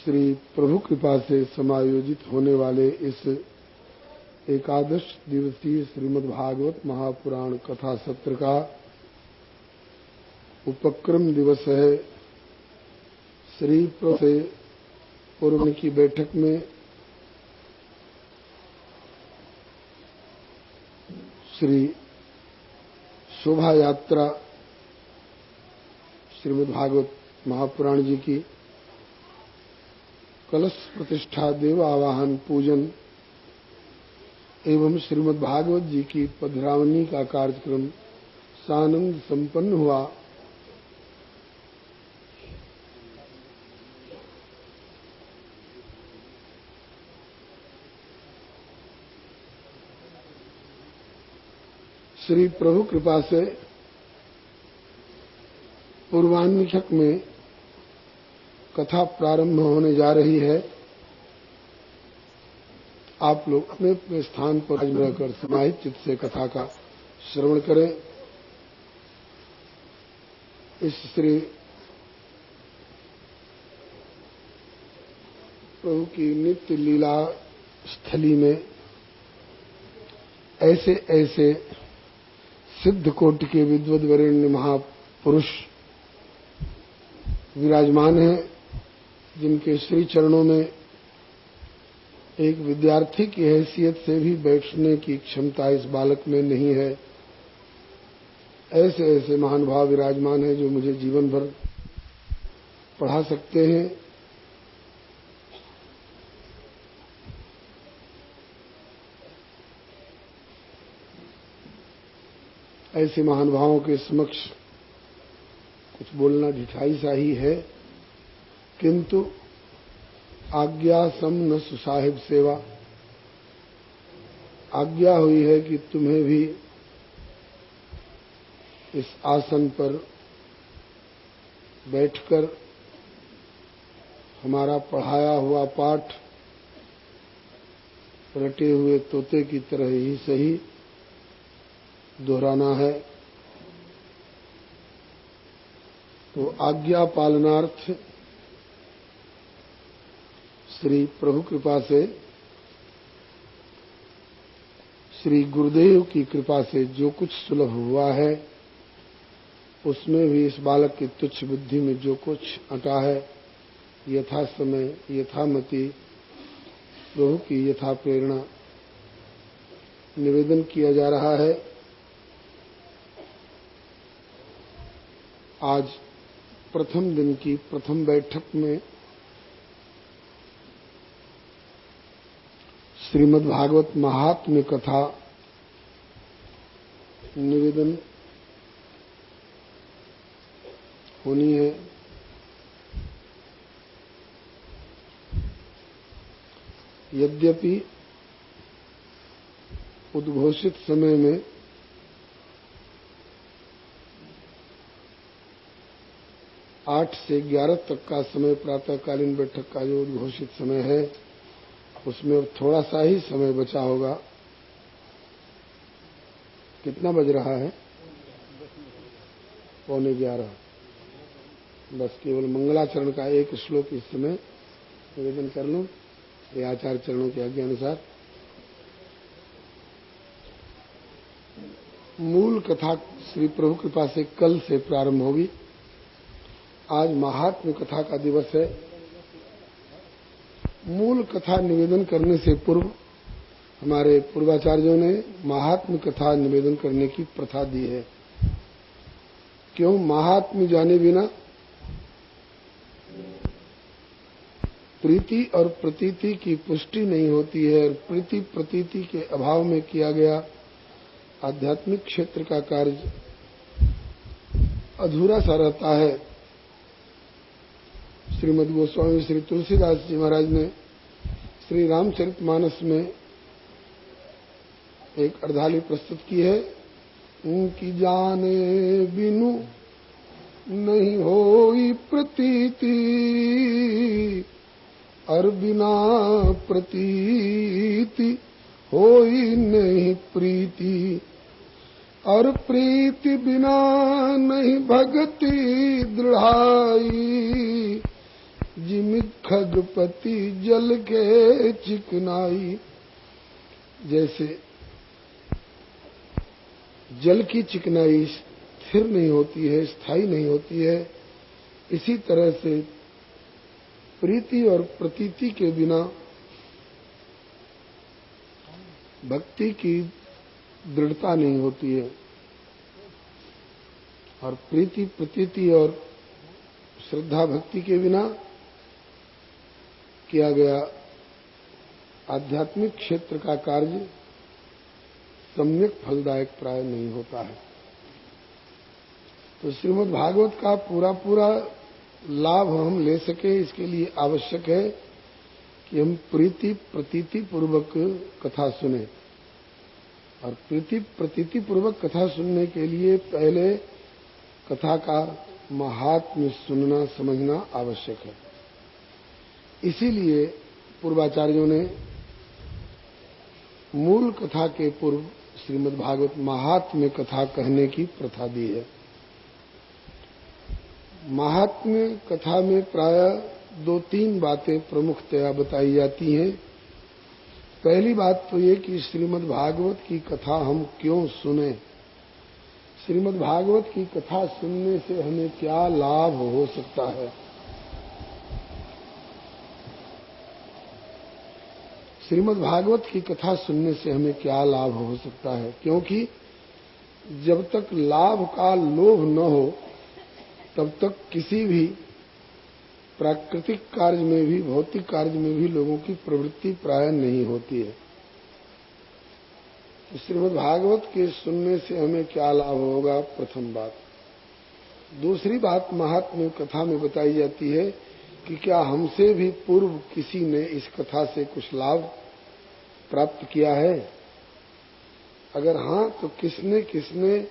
श्री प्रभु कृपा से समायोजित होने वाले इस एकादश दिवसीय श्रीमद् भागवत महापुराण कथा सत्र का उपक्रम दिवस है। श्री प्रभु से पूर्व की बैठक में श्री शोभा यात्रा श्रीमद् भागवत महापुराण जी की कलश प्रतिष्ठा, देव आवाहन, पूजन एवं श्रीमद् भागवत जी की पधरावनी का कार्यक्रम सानंद संपन्न हुआ। श्री प्रभु कृपा से पूर्वान्निक्षक में कथा प्रारंभ होने जा रही है। आप लोग अपने अपने स्थान पर रहकर समाहित चित्त से कथा का श्रवण करें। इस श्री प्रभु की नित्य लीला स्थली में ऐसे ऐसे सिद्ध कोटि के विद्वद वरेण्य महापुरुष विराजमान हैं, जिनके श्री चरणों में एक विद्यार्थी की हैसियत से भी बैठने की क्षमता इस बालक में नहीं है। ऐसे ऐसे महानुभाव विराजमान हैं जो मुझे जीवन भर पढ़ा सकते हैं। ऐसे महानुभावों के समक्ष कुछ बोलना ढिठाई सा ही है, किंतु आज्ञा सम न सुसाहिब सेवा। आज्ञा हुई है कि तुम्हें भी इस आसन पर बैठकर हमारा पढ़ाया हुआ पाठ रटे हुए तोते की तरह ही सही दोहराना है। तो आज्ञा पालनार्थ श्री प्रभु कृपा से, श्री गुरुदेव की कृपा से जो कुछ सुलभ हुआ है, उसमें भी इस बालक की तुच्छ बुद्धि में जो कुछ अटा है, यथा समय यथामति प्रभु की यथा प्रेरणा निवेदन किया जा रहा है। आज प्रथम दिन की प्रथम बैठक में श्रीमद् भागवत महात्म्य कथा निवेदन होनी है। यद्यपि उद्घोषित समय में आठ से 11 तक का समय प्रातःकालीन बैठक का जो उद्घोषित समय है, उसमें अब थोड़ा सा ही समय बचा होगा। कितना बज रहा है? 11:15। बस केवल मंगलाचरण का एक श्लोक इस समय निवेदन कर लूं, ये आचार्य चरणों के आज्ञा अनुसार। मूल कथा श्री प्रभु कृपा से कल से प्रारंभ होगी। आज महात्म्य कथा का दिवस है। मूल कथा निवेदन करने से पूर्व हमारे पूर्वाचार्यों ने महात्म्य कथा निवेदन करने की प्रथा दी है। क्यों? महात्म्य जाने बिना प्रीति और प्रतीति की पुष्टि नहीं होती है, और प्रीति प्रतीति के अभाव में किया गया आध्यात्मिक क्षेत्र का कार्य अधूरा सा रहता है। श्रीमद् गोस्वामी श्री तुलसीदास जी महाराज ने श्री रामचरितमानस में एक अर्धाली प्रस्तुत की है। उनकी जाने बिनु नहीं होई प्रतीति, और बिना प्रतीति होई नहीं प्रीति, और प्रीति बिना नहीं भक्ति दृढ़ाई। जिमित खगपति जल के चिकनाई। जैसे जल की चिकनाई स्थिर नहीं होती है, स्थायी नहीं होती है, इसी तरह से प्रीति और प्रतीति के बिना भक्ति की दृढ़ता नहीं होती है। और प्रीति प्रतीति और श्रद्धा भक्ति के बिना किया गया आध्यात्मिक क्षेत्र का कार्य सम्यक फलदायक प्राय नहीं होता है। तो श्रीमद् भागवत का पूरा पूरा लाभ हम ले सके, इसके लिए आवश्यक है कि हम प्रीति प्रतीति पूर्वक कथा सुने। और प्रीति प्रतीति पूर्वक कथा सुनने के लिए पहले कथा का महात्म्य सुनना समझना आवश्यक है। इसीलिए पूर्वाचार्यों ने मूल कथा के पूर्व श्रीमद् भागवत महात्म्य कथा कहने की प्रथा दी है। महात्म्य कथा में प्राय 2-3 बातें प्रमुखतया बताई जाती हैं। पहली बात तो ये कि श्रीमद् भागवत की कथा हम क्यों सुने, श्रीमद् भागवत की कथा सुनने से हमें क्या लाभ हो सकता है। श्रीमद् भागवत की कथा सुनने से हमें क्या लाभ हो सकता है, क्योंकि जब तक लाभ का लोभ न हो तब तक किसी भी प्राकृतिक कार्य में भी, भौतिक कार्य में भी लोगों की प्रवृत्ति प्राय नहीं होती है। श्रीमद् भागवत के सुनने से हमें क्या लाभ होगा, प्रथम बात। दूसरी बात महात्म्य कथा में बताई जाती है कि क्या हमसे भी पूर्व किसी ने इस कथा से कुछ लाभ प्राप्त किया है। अगर हाँ तो किसने किसने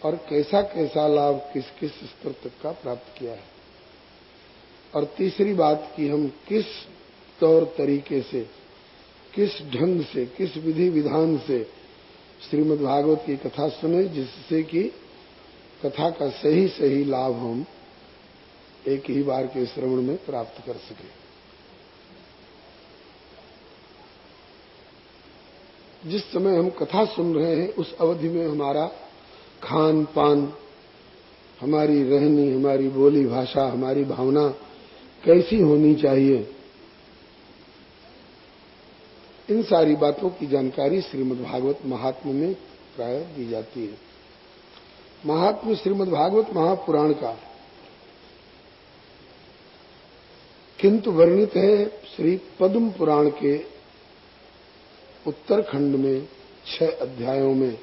और कैसा कैसा लाभ किस किस स्तर तक का प्राप्त किया है। और तीसरी बात कि हम किस तौर तरीके से, किस ढंग से, किस विधि विधान से श्रीमद् भागवत की कथा सुने, जिससे कि कथा का सही सही लाभ हम एक ही बार के श्रवण में प्राप्त कर सकें। जिस समय हम कथा सुन रहे हैं उस अवधि में हमारा खान पान, हमारी रहनी, हमारी बोली भाषा, हमारी भावना कैसी होनी चाहिए, इन सारी बातों की जानकारी श्रीमद् भागवत महात्म्य में प्राय दी जाती है। महात्म्य श्रीमद् भागवत महापुराण का किंतु वर्णित है श्री पद्म पुराण के उत्तरखंड में 6 अध्यायों में।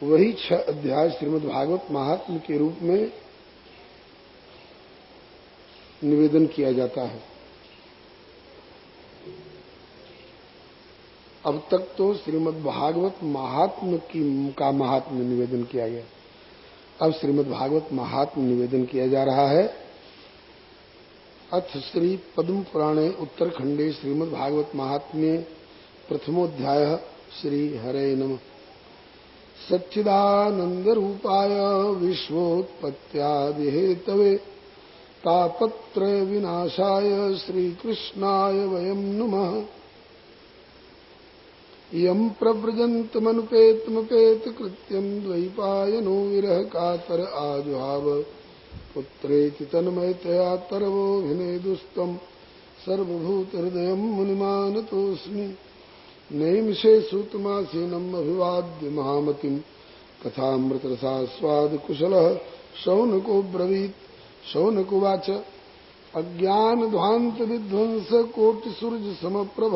वही 6 अध्याय श्रीमद् भागवत महात्म्य के रूप में निवेदन किया जाता है। अब तक तो श्रीमद् भागवत महात्म्य का महात्म्य निवेदन किया गया, अब श्रीमद् भागवत महात्म्य निवेदन किया जा रहा है। अथ श्री पद्म पुराणे उत्तरखंडे श्रीमद् भागवत महात्म्ये प्रथमोध्याय श्री हरे नमः। सच्चिदानंद रूपाय विश्वोत्पत्त्यादि हेतवे तापत्रय विनाशाय श्री कृष्णाय वयं नमः। यं प्रव्रजन्तमनुपेतमपेत कृत्यं द्वैपायनो विरह कातर आजुहाव पुत्रेति तन्मयतया तरवोऽभिनेदुस्तं सर्वभूतहृदयं मुनिमानतोऽस्मि। नैमिषे सूतमासीनम् अभिवाद्य महामतिम् कथामृतरसास्वादकुशलः शौनको ब्रवीत्। शौनकुवाच अज्ञानध्वान्तविध्वंसकोटिसूर्यसमप्रभ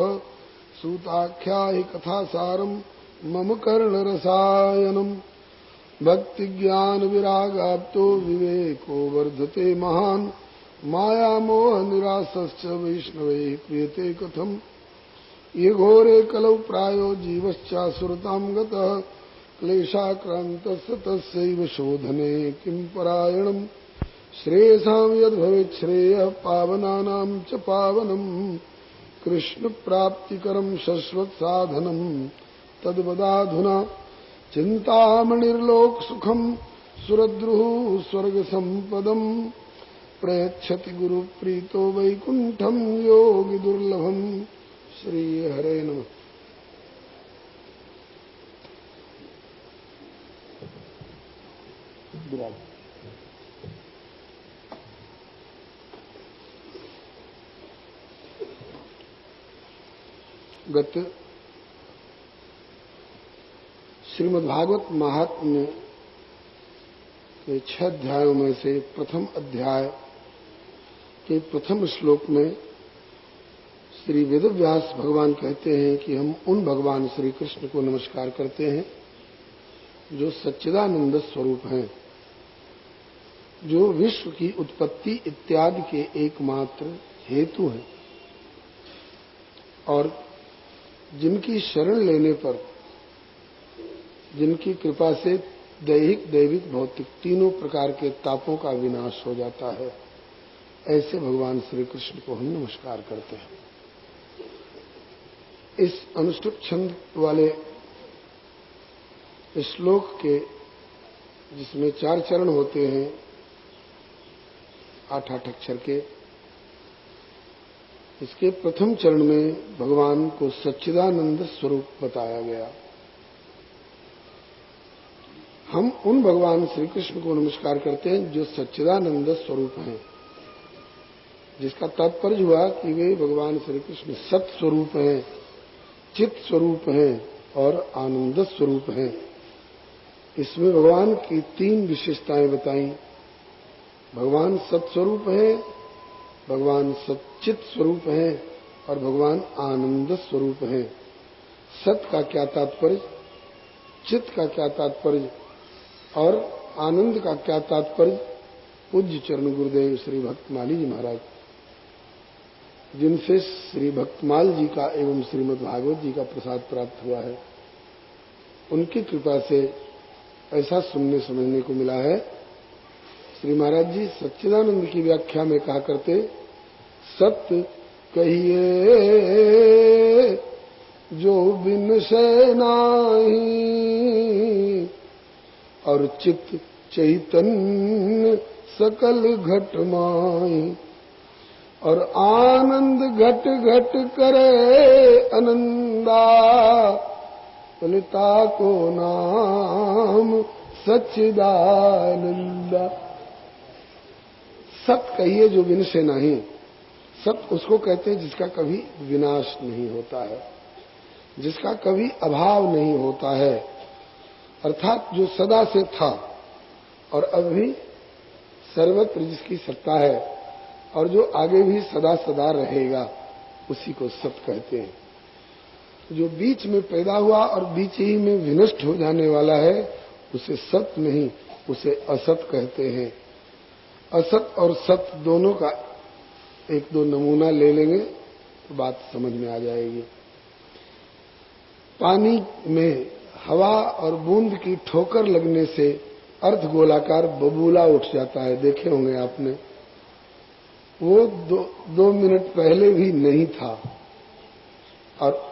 सूताख्याहि कथासारम् मम कर्णरसायनम्। भक्तिज्ञानविरागाप्तो विवेको वर्धते महान् मायामोहनिरासश्च वैष्णवैः क्रियते कथम्। ये घोरे कलौ प्रायो जीवश्चासुरतां गतः क्लेशाक्रान्तस्य तस्यैव शोधने किं परायणम्। श्रेयसां यद्भवेत् श्रेयः पावनानां च पावनम् कृष्णप्राप्तिकरं शश्वत्साधनम् तद्वदाधुना। चिन्तामणिर्लोकसुखं सुरद्रुः स्वर्गसम्पदम् प्रयच्छति गुरु प्रीतो वैकुंठम योगी दुर्लभम। श्री हरे नमः। गत श्रीमद्भागवत महात्म्य के 6 अध्यायों में से प्रथम अध्याय के प्रथम श्लोक में श्री वेदव्यास भगवान कहते हैं कि हम उन भगवान श्री कृष्ण को नमस्कार करते हैं जो सच्चिदानंद स्वरूप हैं, जो विश्व की उत्पत्ति इत्यादि के एकमात्र हेतु हैं और जिनकी शरण लेने पर, जिनकी कृपा से दैहिक, दैविक, भौतिक तीनों प्रकार के तापों का विनाश हो जाता है, ऐसे भगवान श्री कृष्ण को हम नमस्कार करते हैं। इस अनुष्टुप छंद वाले श्लोक के, जिसमें 4 चरण होते हैं 8-8 अक्षर के, इसके प्रथम चरण में भगवान को सच्चिदानंद स्वरूप बताया गया। हम उन भगवान श्री कृष्ण को नमस्कार करते हैं जो सच्चिदानंद स्वरूप हैं, जिसका तात्पर्य हुआ कि वे भगवान श्री कृष्ण सत स्वरूप हैं, चित स्वरूप हैं और आनंद स्वरूप हैं। इसमें भगवान की 3 विशेषताएं बताई। भगवान सत्स्वरूप हैं, भगवान सच्चित स्वरूप हैं और भगवान आनंद स्वरूप हैं। सत का क्या तात्पर्य, चित का क्या तात्पर्य और आनंद का क्या तात्पर्य, पूज्य चरण गुरुदेव श्री भक्तमाली जी महाराज, जिनसे श्री भक्तमाल जी का एवं श्रीमद् भागवत जी का प्रसाद प्राप्त हुआ है, उनकी कृपा से ऐसा सुनने समझने को मिला है। श्री महाराज जी सच्चिदानंद की व्याख्या में कहा करते, सत्य कहिए जो बिन से नाही और चित्त चैतन्य सकल घट माई और आनंद घट घट करे आनंदा ललिता को नाम सच्चिदानंदा। सत कहिए जो बिन से नहीं। सत उसको कहते हैं जिसका कभी विनाश नहीं होता है, जिसका कभी अभाव नहीं होता है, अर्थात जो सदा से था और अभी सर्वत्र जिसकी सत्ता है और जो आगे भी सदा सदा रहेगा, उसी को सत कहते हैं। जो बीच में पैदा हुआ और बीच ही में विनष्ट हो जाने वाला है, उसे सत नहीं, उसे असत कहते हैं। असत और सत दोनों का 1-2 नमूना ले लेंगे तो बात समझ में आ जाएगी। पानी में हवा और बूंद की ठोकर लगने से अर्ध गोलाकार बबूला उठ जाता है, देखे होंगे आपने। वो 2 मिनट पहले भी नहीं था और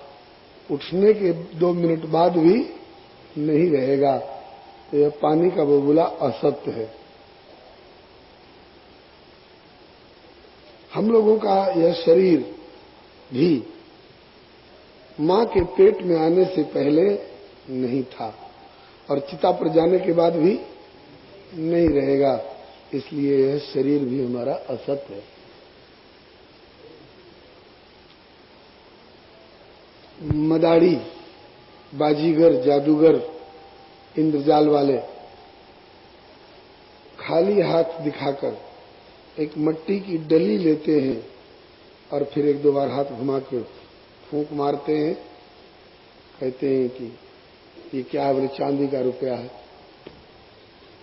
उठने के 2 मिनट बाद भी नहीं रहेगा। तो यह पानी का बबूला असत्य है। हम लोगों का यह शरीर भी मां के पेट में आने से पहले नहीं था और चिता पर जाने के बाद भी नहीं रहेगा, इसलिए यह शरीर भी हमारा असत्य है। मदारी, बाजीगर, जादूगर, इंद्रजाल वाले खाली हाथ दिखाकर एक मट्टी की डली लेते हैं और फिर 1-2 बार हाथ घुमा के फूंक मारते हैं, कहते हैं कि ये क्या है, बोले चांदी का रुपया है।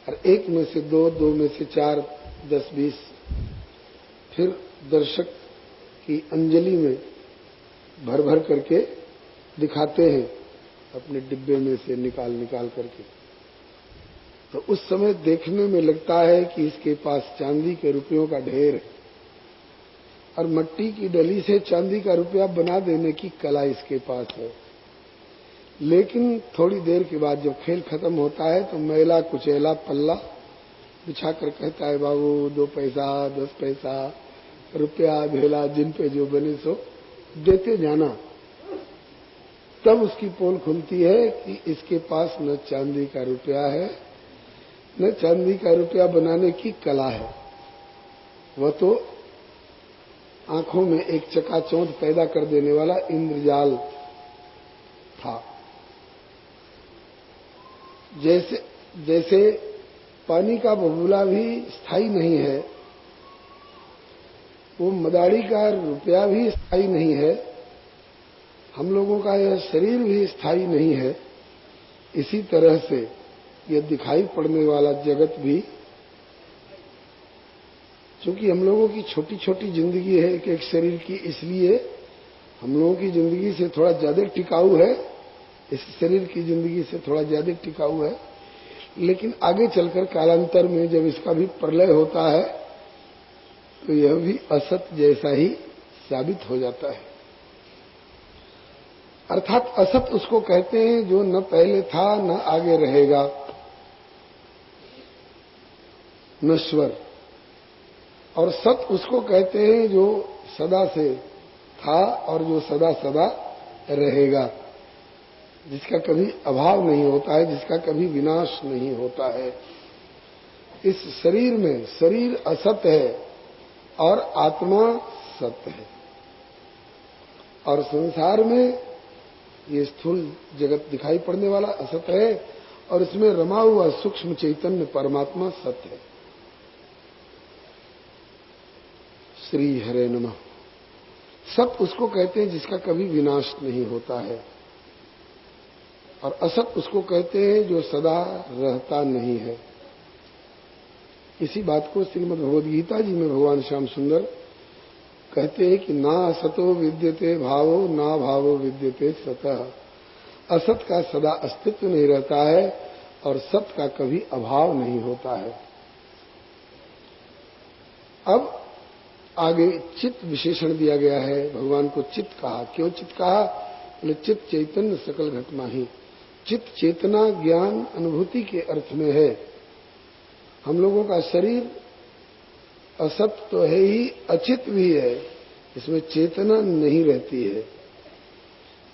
और 1 में से 2, 2 में से 4, 10, 20 फिर दर्शक की अंजलि में भर भर करके दिखाते हैं, अपने डिब्बे में से निकाल निकाल करके। तो उस समय देखने में लगता है कि इसके पास चांदी के रुपयों का ढेर है और मट्टी की डली से चांदी का रुपया बना देने की कला इसके पास है। लेकिन थोड़ी देर के बाद जब खेल खत्म होता है तो मैला कुचैला पल्ला बिछाकर कहता है बाबू 2 पैसा 10 पैसा रुपया भेला जिन पे जो बने सो देते जाना। तब उसकी पोल खुलती है कि इसके पास न चांदी का रुपया है न चांदी का रुपया बनाने की कला है। वह तो आंखों में एक चकाचौंध पैदा कर देने वाला इंद्रजाल था। जैसे पानी का बबूला भी स्थायी नहीं है, वो मदारी का रुपया भी स्थायी नहीं है, हम लोगों का यह शरीर भी स्थायी नहीं है। इसी तरह से यह दिखाई पड़ने वाला जगत भी, क्योंकि हम लोगों की छोटी छोटी जिंदगी है एक एक शरीर की, इसलिए हम लोगों की जिंदगी से थोड़ा ज्यादा टिकाऊ है, इस शरीर की जिंदगी से थोड़ा ज्यादा टिकाऊ है। लेकिन आगे चलकर कालांतर में जब इसका भी प्रलय होता है तो यह भी असत जैसा ही साबित हो जाता है। अर्थात असत उसको कहते हैं जो न पहले था न आगे रहेगा, नश्वर। और सत उसको कहते हैं जो सदा से था और जो सदा सदा रहेगा, जिसका कभी अभाव नहीं होता है, जिसका कभी विनाश नहीं होता है। इस शरीर में शरीर असत है और आत्मा सत्य है, और संसार में ये स्थूल जगत दिखाई पड़ने वाला असत है और इसमें रमा हुआ सूक्ष्म चैतन्य परमात्मा सत्य है। श्री हरे नमः। सत उसको कहते हैं जिसका कभी विनाश नहीं होता है, और असत उसको कहते हैं जो सदा रहता नहीं है। इसी बात को श्रीमद् भगवद गीता जी में भगवान श्याम सुंदर कहते हैं कि ना असतो विद्यते भावो ना भावो विद्यते सतः। असत का सदा अस्तित्व नहीं रहता है और सत का कभी अभाव नहीं होता है। अब आगे चित्त विशेषण दिया गया है। भगवान को चित्त कहा। क्यों चित्त कहा? बोले चित्त चैतन्य सकल घटना ही। चित्त चेतना ज्ञान अनुभूति के अर्थ में है। हम लोगों का शरीर असत तो है ही, अचित भी है, इसमें चेतना नहीं रहती है।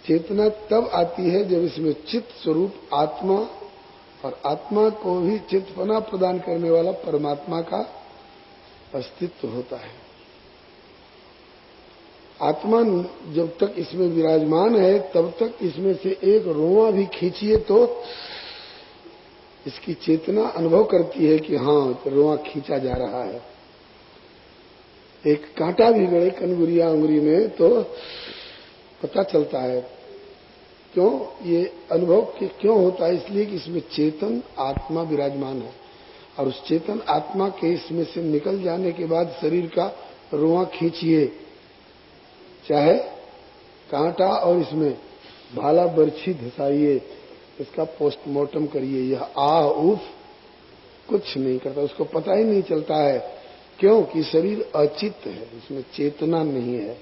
चेतना तब आती है जब इसमें चित्त स्वरूप आत्मा और आत्मा को भी चित्तपना प्रदान करने वाला परमात्मा का अस्तित्व होता है। आत्मा जब तक इसमें विराजमान है तब तक इसमें से एक रोआ भी खींचिए तो इसकी चेतना अनुभव करती है कि हाँ रोआ खींचा जा रहा है। एक कांटा भी गड़े कनगुरिया उंगली में तो पता चलता है। क्यों ये अनुभव क्यों होता है? इसलिए कि इसमें चेतन आत्मा विराजमान है, और उस चेतन आत्मा के इसमें से निकल जाने के बाद शरीर का रोआ खींचिए, चाहे कांटा और इसमें भाला बर्छी धसाइए, इसका पोस्टमार्टम करिए, यह आ उफ कुछ नहीं करता, उसको पता ही नहीं चलता है। क्योंकि शरीर अचित है, इसमें चेतना नहीं है।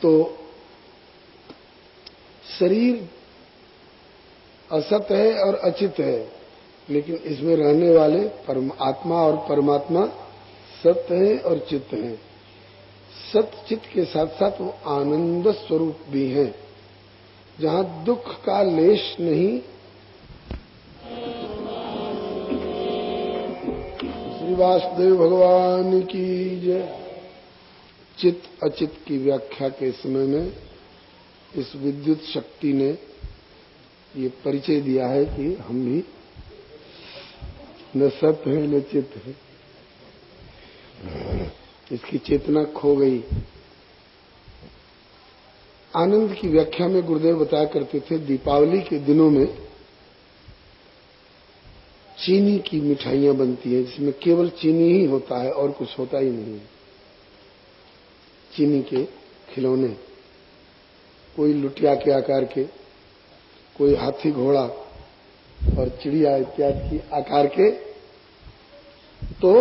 तो शरीर असत है और अचित है, लेकिन इसमें रहने वाले आत्मा और परमात्मा सत्य है और चित्त है। सत्य चित्त के साथ साथ वो आनंद स्वरूप भी है, जहां दुख का लेश नहीं। श्री वासुदेव भगवान की जय। चित्त अचित की व्याख्या के समय में इस विद्युत शक्ति ने ये परिचय दिया है कि हम भी न सत्य है न चित्त है। इसकी चेतना खो गई। आनंद की व्याख्या में गुरुदेव बताया करते थे, दीपावली के दिनों में चीनी की मिठाइयां बनती है जिसमें केवल चीनी ही होता है और कुछ होता ही नहीं। चीनी के खिलौने, कोई लुटिया के आकार के, कोई हाथी घोड़ा और चिड़िया इत्यादि की आकार के। तो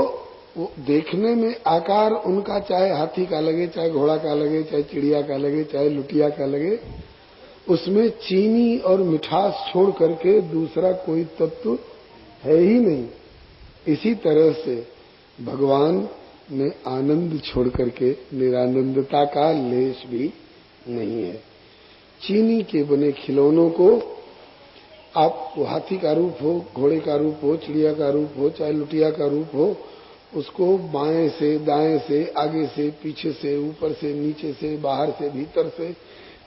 वो देखने में आकार उनका चाहे हाथी का लगे, चाहे घोड़ा का लगे, चाहे चिड़िया का लगे, चाहे लुटिया का लगे, उसमें चीनी और मिठास छोड़ करके दूसरा कोई तत्व है ही नहीं। इसी तरह से भगवान में आनंद छोड़ करके निरानंदता का लेश भी नहीं है। चीनी के बने खिलौनों को आप हाथी का रूप हो, घोड़े का रूप हो, चिड़िया का रूप हो, चाहे लुटिया का रूप हो, उसको बाएं से दाएं से, आगे से पीछे से, ऊपर से नीचे से, बाहर से भीतर से,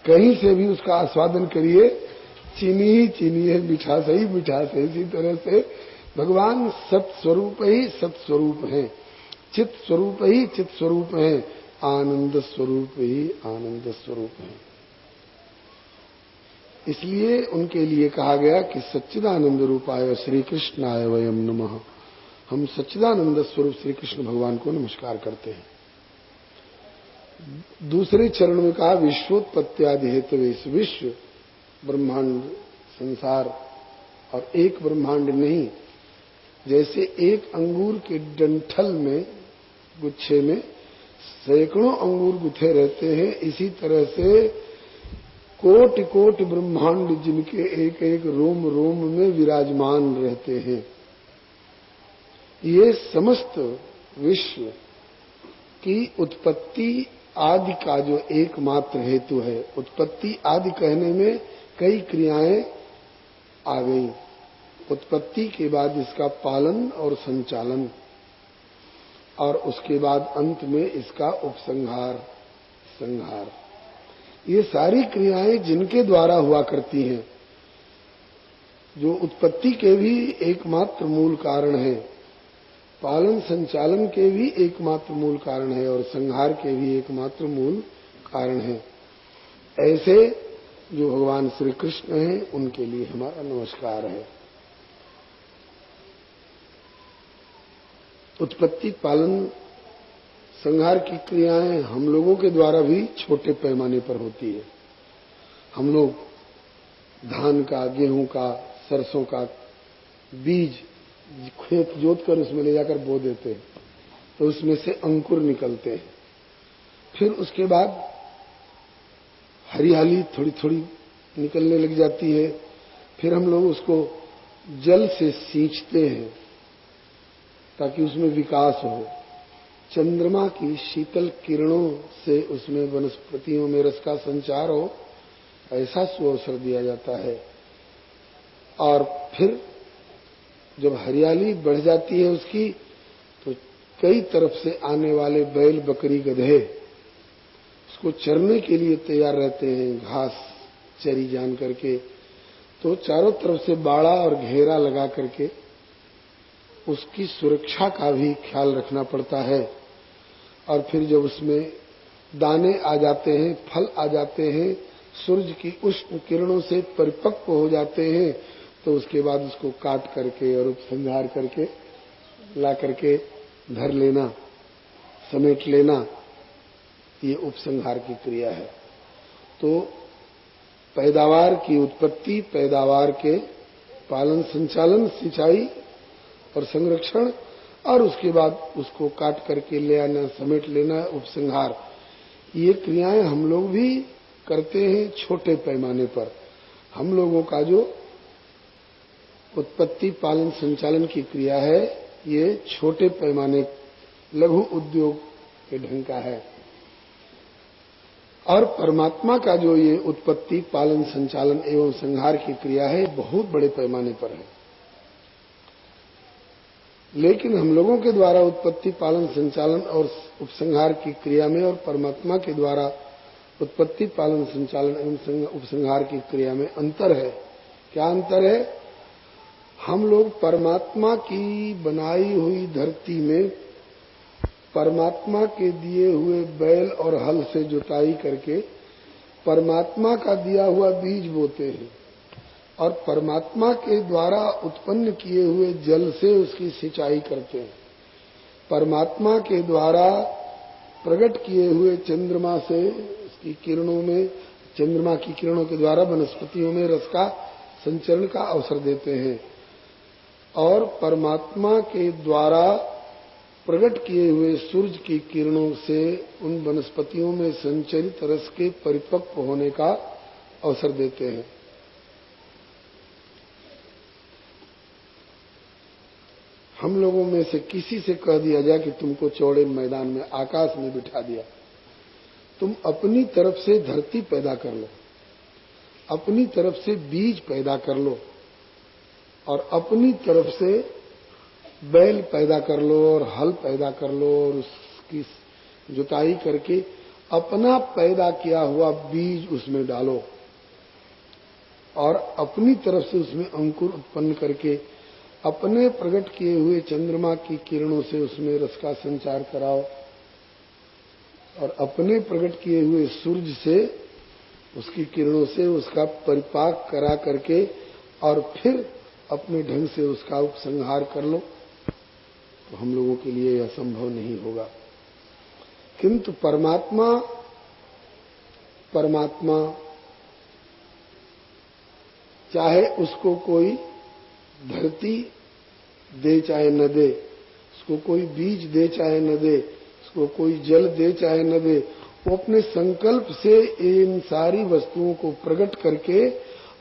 कहीं से भी उसका आस्वादन करिए, चीनी ही चीनी है, मिठास ही मिठास है। इसी तरह से भगवान सत स्वरूप ही सत स्वरूप है, चित स्वरूप ही चित स्वरूप है, आनंद स्वरूप ही आनंद स्वरूप है। इसलिए उनके लिए कहा गया कि सच्चिदानंद रूपाय श्री कृष्णाय वयम नमः। हम सच्चिदानंद स्वरूप श्री कृष्ण भगवान को नमस्कार करते हैं। दूसरे चरण में कहा विश्वोत्पत्त्यादि हेतवे, विश्व ब्रह्मांड संसार और एक ब्रह्मांड नहीं। जैसे एक अंगूर के डंठल में, गुच्छे में सैकड़ों अंगूर गुथे रहते हैं, इसी तरह से कोटि कोटि ब्रह्मांड जिनके एक एक रोम रोम में विराजमान रहते हैं। ये समस्त विश्व की उत्पत्ति आदि का जो एकमात्र हेतु है। उत्पत्ति आदि कहने में कई क्रियाएं आ गई। उत्पत्ति के बाद इसका पालन और संचालन, और उसके बाद अंत में इसका उपसंहार, संहार। ये सारी क्रियाएं जिनके द्वारा हुआ करती हैं, जो उत्पत्ति के भी एकमात्र मूल कारण है, पालन संचालन के भी एकमात्र मूल कारण है, और संहार के भी एकमात्र मूल कारण है। ऐसे जो भगवान श्री कृष्ण हैं, उनके लिए हमारा नमस्कार है। उत्पत्ति पालन संहार की क्रियाएं हम लोगों के द्वारा भी छोटे पैमाने पर होती है। हम लोग धान का, गेहूं का, सरसों का बीज खेत जोत कर उसमें ले जाकर बो देते हैं, तो उसमें से अंकुर निकलते हैं। फिर उसके बाद हरियाली थोड़ी थोड़ी निकलने लग जाती है। फिर हम लोग उसको जल से सींचते हैं ताकि उसमें विकास हो। चंद्रमा की शीतल किरणों से उसमें वनस्पतियों में रस का संचार हो, ऐसा सुअवसर दिया जाता है। और फिर जब हरियाली बढ़ जाती है उसकी, तो कई तरफ से आने वाले बैल बकरी गधे उसको चरने के लिए तैयार रहते हैं, घास चरी जान करके। तो चारों तरफ से बाड़ा और घेरा लगा करके उसकी सुरक्षा का भी ख्याल रखना पड़ता है। और फिर जब उसमें दाने आ जाते हैं, फल आ जाते हैं, सूरज की उष्ण किरणों से परिपक्व हो जाते हैं, तो उसके बाद उसको काट करके और उपसंहार करके ला करके धर लेना, समेट लेना, ये उपसंहार की क्रिया है। तो पैदावार की उत्पत्ति, पैदावार के पालन संचालन, सिंचाई और संरक्षण, और उसके बाद उसको काट करके ले आना, समेट लेना, उपसंहार, ये क्रियाएं हम लोग भी करते हैं छोटे पैमाने पर। हम लोगों का जो उत्पत्ति पालन संचालन की क्रिया है, ये छोटे पैमाने लघु उद्योग के ढंग का है। और परमात्मा का जो ये उत्पत्ति पालन संचालन एवं संहार की क्रिया है, बहुत बड़े पैमाने पर है। लेकिन हम लोगों के द्वारा उत्पत्ति पालन संचालन और उपसंहार की क्रिया में और परमात्मा के द्वारा उत्पत्ति पालन संचालन एवं उपसंहार की क्रिया में अंतर है। क्या अंतर है? हम लोग परमात्मा की बनाई हुई धरती में परमात्मा के दिए हुए बैल और हल से जुताई करके परमात्मा का दिया हुआ बीज बोते हैं, और परमात्मा के द्वारा उत्पन्न किए हुए जल से उसकी सिंचाई करते हैं। परमात्मा के द्वारा प्रकट किए हुए चंद्रमा से उसकी किरणों में, चंद्रमा की किरणों के द्वारा वनस्पतियों में रस का संचरण का अवसर देते हैं, और परमात्मा के द्वारा प्रकट किए हुए सूर्य की किरणों से उन वनस्पतियों में संचरित रस के परिपक्व होने का अवसर देते हैं। हम लोगों में से किसी से कह दिया जाए कि तुमको चौड़े मैदान में आकाश में बिठा दिया, तुम अपनी तरफ से धरती पैदा कर लो, अपनी तरफ से बीज पैदा कर लो और अपनी तरफ से बैल पैदा कर लो और हल पैदा कर लो और उसकी जुताई करके अपना पैदा किया हुआ बीज उसमें डालो और अपनी तरफ से उसमें अंकुर उत्पन्न करके अपने प्रकट किए हुए चंद्रमा की किरणों से उसमें रस का संचार कराओ और अपने प्रकट किए हुए सूर्य से उसकी किरणों से उसका परिपाक करा करके और फिर अपने ढंग से उसका उपसंहार कर लो, तो हम लोगों के लिए यह संभव नहीं होगा। किंतु परमात्मा चाहे उसको कोई धरती दे चाहे न दे, उसको कोई बीज दे चाहे न दे, उसको कोई जल दे चाहे न दे, वो अपने संकल्प से इन सारी वस्तुओं को प्रकट करके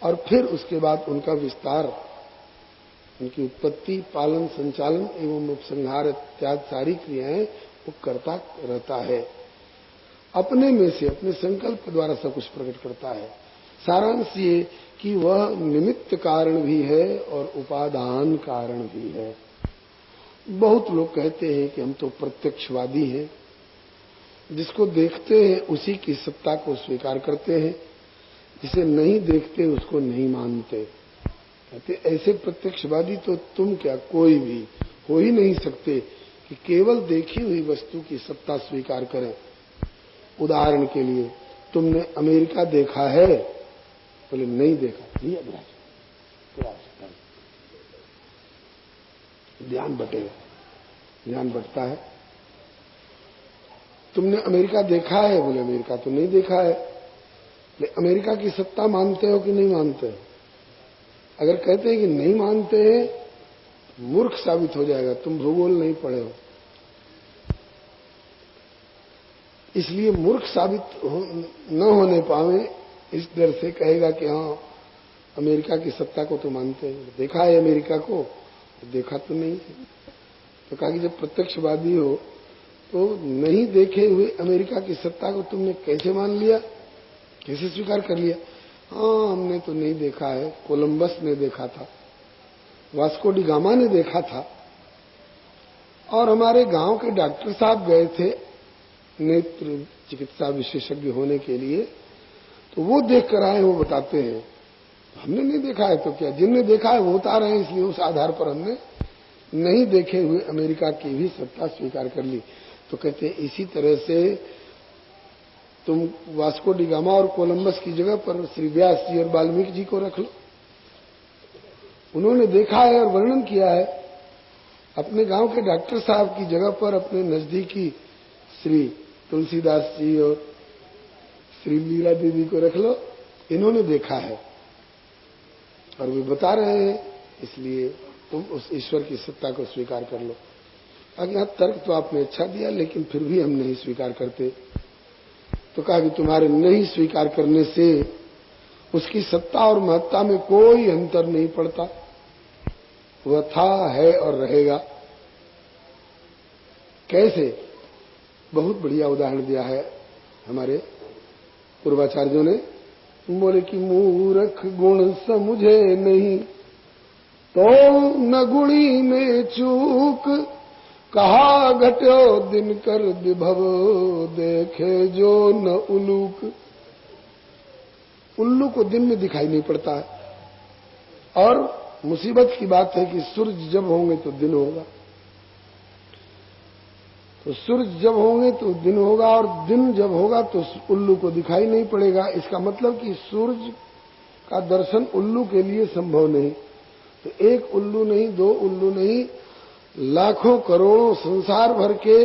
और फिर उसके बाद उनका विस्तार, उनकी उत्पत्ति, पालन, संचालन एवं उपसंहार इत्यादि सारी क्रियाएं वो करता रहता है। अपने में से अपने संकल्प द्वारा सब कुछ प्रकट करता है। सारांश ये कि वह निमित्त कारण भी है और उपादान कारण भी है। बहुत लोग कहते हैं कि हम तो प्रत्यक्षवादी हैं, जिसको देखते हैं उसी की सत्ता को स्वीकार करते हैं, जिसे नहीं देखते उसको नहीं मानते। कहते ऐसे प्रत्यक्षवादी तो तुम क्या कोई भी हो ही नहीं सकते कि केवल देखी हुई वस्तु की सत्ता स्वीकार करें। उदाहरण के लिए तुमने अमेरिका देखा है? बोले नहीं देखा। नहीं ध्यान बटेगा, ध्यान बटता है। तुमने अमेरिका देखा है? बोले अमेरिका तो नहीं देखा है। बोले अमेरिका की सत्ता मानते हो कि नहीं मानते हो? अगर कहते हैं कि नहीं मानते हैं, मूर्ख साबित हो जाएगा, तुम भूगोल नहीं पढ़े हो। इसलिए मूर्ख साबित न होने पावे इस डर से कहेगा कि हाँ अमेरिका की सत्ता को तो मानते हैं। देखा है अमेरिका को? देखा तो नहीं है। तो कहा कि जब प्रत्यक्षवादी हो तो नहीं देखे हुए अमेरिका की सत्ता को तुमने कैसे मान लिया, कैसे स्वीकार कर लिया? हाँ हमने तो नहीं देखा है, कोलंबस ने देखा था, वास्को डी गामा ने देखा था और हमारे गांव के डॉक्टर साहब गए थे नेत्र चिकित्सा विशेषज्ञ होने के लिए, तो वो देख कर आए, वो बताते हैं। हमने नहीं देखा है तो क्या, जिनने देखा है वो बता रहे हैं, इसलिए उस आधार पर हमने नहीं देखे हुए अमेरिका की भी सत्ता स्वीकार कर ली। तो कहते हैं इसी तरह से तुम वास्को डी गामा और कोलंबस की जगह पर श्री व्यास जी और वाल्मीकि जी को रख लो। उन्होंने देखा है और वर्णन किया है। अपने गांव के डॉक्टर साहब की जगह पर अपने नजदीकी श्री तुलसीदास जी और श्री लीला देवी को रख लो, इन्होंने देखा है और वे बता रहे हैं, इसलिए तुम उस ईश्वर की सत्ता को स्वीकार कर लो। अब यहां तर्क तो आपने अच्छा दिया, लेकिन फिर भी हम नहीं स्वीकार करते। तो कहा कि तुम्हारे नहीं स्वीकार करने से उसकी सत्ता और महत्ता में कोई अंतर नहीं पड़ता, वह था, है और रहेगा। कैसे? बहुत बढ़िया उदाहरण दिया है हमारे पूर्वाचार्यों ने। बोले कि मूर्ख गुण समुझे नहीं तो न गुणी में चूक, कहा घट्यो दिन कर विभव देखे जो न उलूक। उल्लू को दिन में दिखाई नहीं पड़ता है और मुसीबत की बात है कि सूर्य जब होंगे तो दिन होगा, तो सूर्य जब होंगे तो दिन होगा और दिन जब होगा तो उल्लू को दिखाई नहीं पड़ेगा। इसका मतलब कि सूर्य का दर्शन उल्लू के लिए संभव नहीं। तो एक उल्लू नहीं, दो उल्लू नहीं, लाखों करोड़ों संसार भर के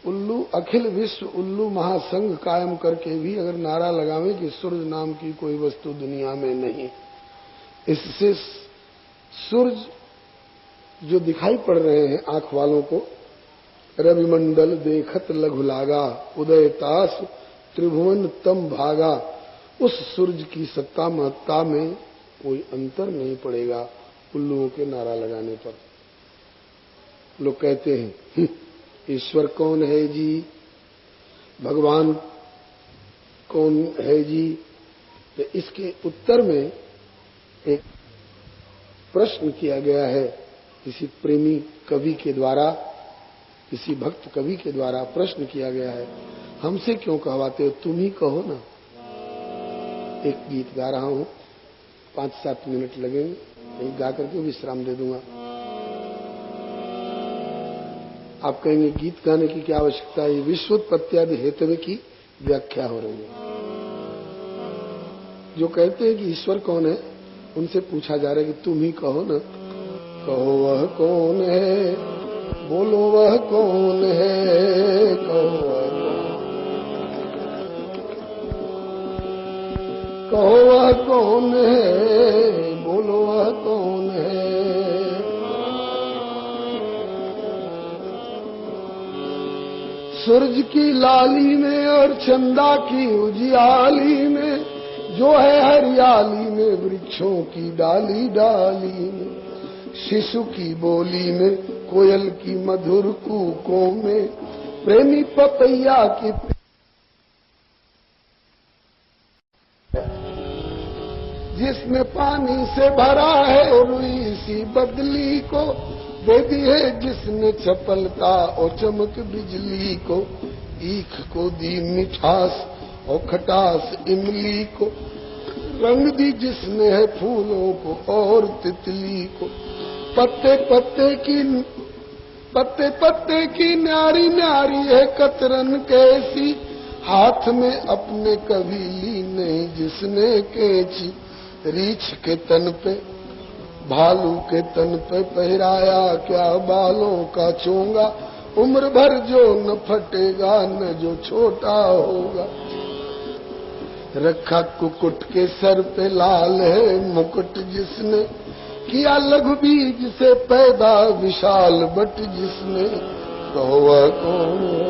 उल्लू, अखिल विश्व उल्लू महासंघ कायम करके भी अगर नारा लगावे कि सूर्य नाम की कोई वस्तु दुनिया में नहीं, इससे सूर्य जो दिखाई पड़ रहे हैं आंख वालों को, रविमंडल देखत लघु लागा, उदय तास त्रिभुवन तम भागा, उस सूर्य की सत्ता महत्ता में कोई अंतर नहीं पड़ेगा उल्लुओं के नारा लगाने पर। लोग कहते हैं ईश्वर कौन है जी, भगवान कौन है जी। तो इसके उत्तर में एक प्रश्न किया गया है किसी प्रेमी कवि के द्वारा, किसी भक्त कवि के द्वारा प्रश्न किया गया है, हमसे क्यों कहवाते हो, तुम ही कहो ना। एक गीत गा रहा हूं, 5-7 मिनट लगेंगे, यही गा करके विश्राम दे दूंगा। आप कहेंगे गीत गाने की क्या आवश्यकता है, विश्वोत्पत्त्यादि हेतु की व्याख्या हो रही है। जो कहते हैं कि ईश्वर कौन है, उनसे पूछा जा रहा है कि तुम ही कहो ना। कहो वह कौन है, बोलो वह कौन है, कहो वह कौन है, बोलो वह कौन है। सूरज की लाली में और चंदा की उजियाली में, जो है हरियाली में वृक्षों की डाली डाली में, शिशु की बोली में, कोयल की मधुर कूकों में, प्रेमी पपैया की जिसमें पानी से भरा है रुई सी बदली को, दे दी है जिसने चपलता और चमक बिजली को, ईख को दी मिठास और खटास इमली को, रंग दी जिसने है फूलों को और तितली को, पत्ते पत्ते की न्यारी न्यारी है कतरन कैसी, हाथ में अपने कभी ली नहीं जिसने कैची, रीछ के तन पे भालू के तन पे पहराया क्या बालों का चोंगा, उम्र भर जो न फटेगा न जो छोटा होगा, रखा कुकुट के सर पे लाल है मुकुट जिसने, किया लघु बीज से पैदा विशाल बट जिसने, कहो वह कौन है,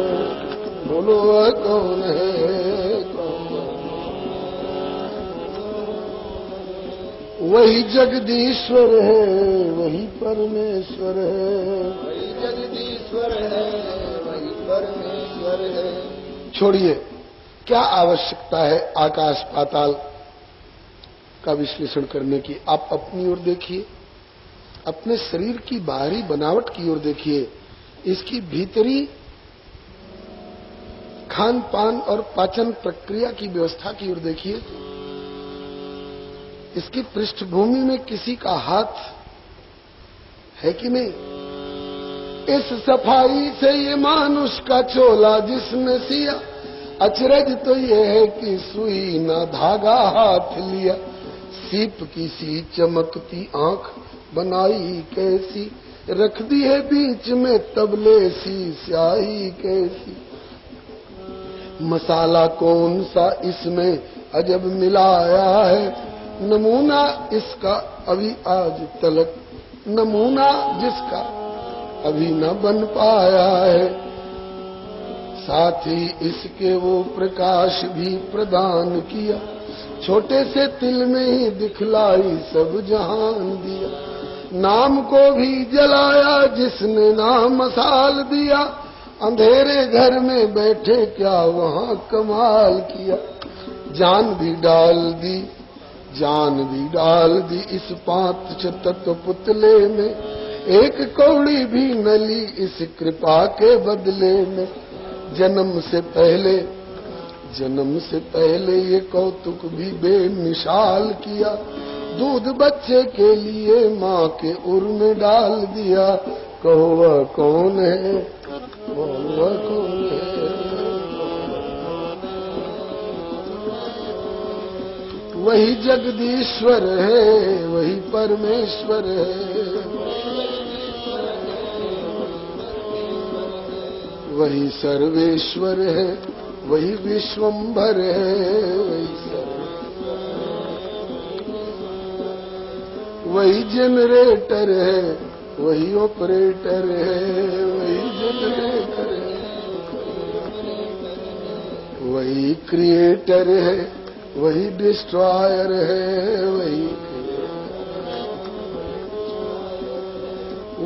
बोलो वह कौन है, वही जगदीश्वर है, वही परमेश्वर है, वही जगदीश्वर है, वही परमेश्वर है। छोड़िए, क्या आवश्यकता है आकाश पाताल का विश्लेषण करने की। आप अपनी ओर देखिए, अपने शरीर की बाहरी बनावट की ओर देखिए, इसकी भीतरी खान पान और पाचन प्रक्रिया की व्यवस्था की ओर देखिए, इसकी पृष्ठभूमि में किसी का हाथ है कि नहीं। इस सफाई से ये मानुष का चोला जिसने सिया, अचरज तो ये है कि सुई न धागा हाथ लिया, सीप की सी चमकती आंख बनाई कैसी, रख दी है बीच में तबले सी स्याही कैसी, मसाला कौन सा इसमें अजब मिलाया है, नमूना इसका अभी आज तलक, नमूना जिसका अभी न बन पाया है, साथ ही इसके वो प्रकाश भी प्रदान किया, छोटे से तिल में ही दिखलाई सब जहान दिया, नाम को भी जलाया जिसने नाम मसाल दिया, अंधेरे घर में बैठे क्या वहां कमाल किया, जान भी डाल दी इस 5 तत्व पुतले में, एक कौड़ी भी न ली इस कृपा के बदले में, जन्म से पहले ये कौतुक भी बेमिसाल किया, दूध बच्चे के लिए माँ के उर में डाल दिया, कहो वह कौन है, वह कौन है, वही जगदीश्वर है, वही परमेश्वर है, वही सर्वेश्वर है, वही विश्वंभर है, वही जनरेटर है, वही ऑपरेटर है, वही जनरेटर है, वही क्रिएटर है, वही डिस्ट्रॉयर है,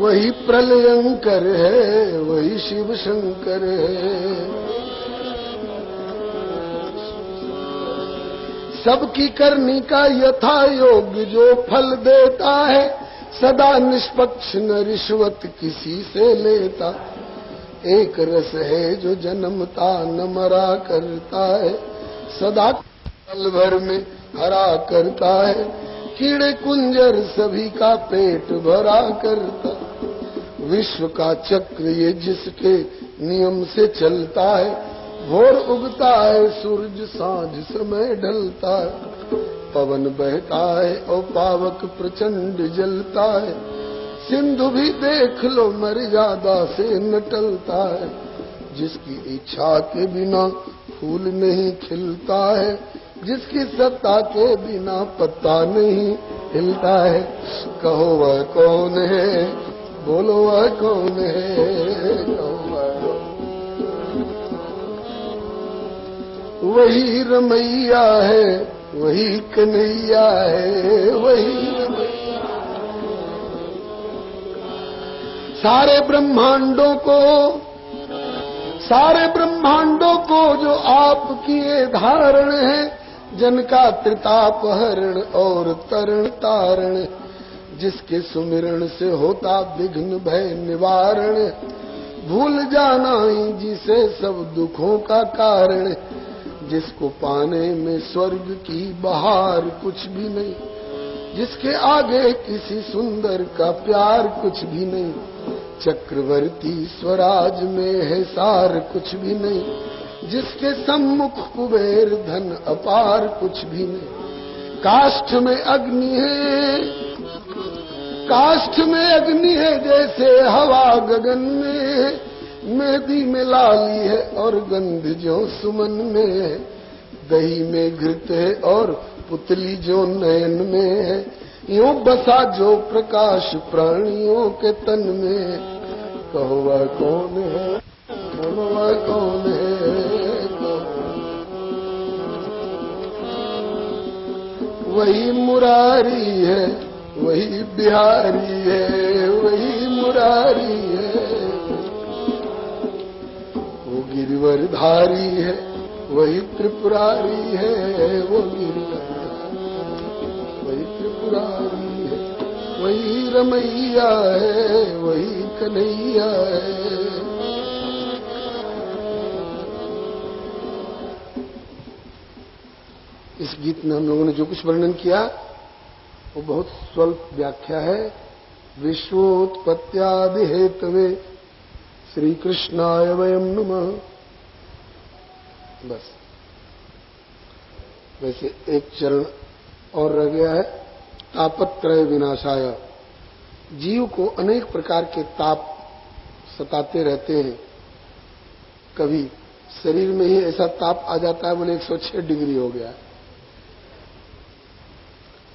वही प्रलयंकर है, वही शिव शंकर है। सबकी करनी का यथा योग्य जो फल देता है, सदा निष्पक्ष न रिश्वत किसी से लेता। एक रस है जो जन्मता न मरा करता है, सदा पल भर में हरा करता है। कीड़े कुंजर सभी का पेट भरा करता। विश्व का चक्र ये जिसके नियम से चलता है, भोर उगता है सूरज सांझ समय ढलता है। पवन बहता है और पावक प्रचंड जलता है, सिंधु भी देख लो मर्यादा से न टलता है। जिसकी इच्छा के बिना फूल नहीं खिलता है, जिसकी सत्ता के बिना पत्ता नहीं हिलता है। कहो वह कौन है, बोलो वह कौन है, कहो वह। वही रमैया है, वही कन्हैया है, वही रमैया। सारे ब्रह्मांडों को जो आप किए धारण है, जन का त्रिताप हरण और तरण तारण। जिसके सुमिरण से होता विघ्न भय निवारण, भूल जाना ही जिसे सब दुखों का कारण। जिसको पाने में स्वर्ग की बहार कुछ भी नहीं, जिसके आगे किसी सुंदर का प्यार कुछ भी नहीं। चक्रवर्ती स्वराज में है सार कुछ भी नहीं, जिसके सम्मुख कुबेर धन अपार कुछ भी नहीं। काष्ठ में अग्नि है जैसे हवा गगन में, मेदी में लाली है और गंध जो सुमन में है। दही में घृत है और पुतली जो नयन में है, यूं बसा जो प्रकाश प्राणियों के तन में। कहो वह कौन है, बोलो वह कौन है। वही मुरारी है, वही बिहारी है, वही मुरारी है। वो गिरिवरधारी है, वही त्रिपुरारी है, वो गिरिवरधारी, वही त्रिपुरारी है, वही रमैया है, वही कन्हैया है। इस गीत में हम लोगों ने जो कुछ वर्णन किया वो बहुत स्वल्प व्याख्या है। विश्वोत्पत्त्यादि हेतवे श्री कृष्णाय वयम नमः। बस वैसे एक चरण और रह गया है, तापत्रय विनाशाय। जीव को अनेक प्रकार के ताप सताते रहते हैं। कभी शरीर में ही ऐसा ताप आ जाता है, बोले 106 डिग्री हो गया,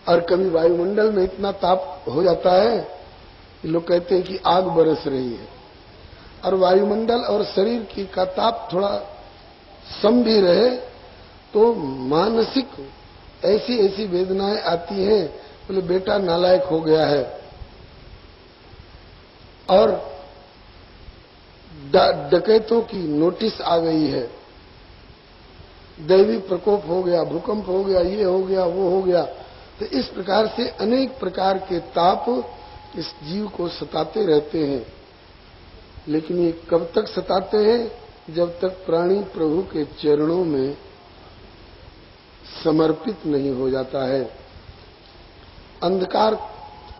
और कभी वायुमंडल में इतना ताप हो जाता है कि लोग कहते हैं कि आग बरस रही है। और वायुमंडल और शरीर की का ताप थोड़ा सम भी रहे तो मानसिक ऐसी ऐसी वेदनाएं आती हैं, बोले बेटा नालायक हो गया है, और डकैतों की नोटिस आ गई है, दैवी प्रकोप हो गया, भूकंप हो गया, ये हो गया, वो हो गया। तो इस प्रकार से अनेक प्रकार के ताप इस जीव को सताते रहते हैं। लेकिन ये कब तक सताते हैं? जब तक प्राणी प्रभु के चरणों में समर्पित नहीं हो जाता है। अंधकार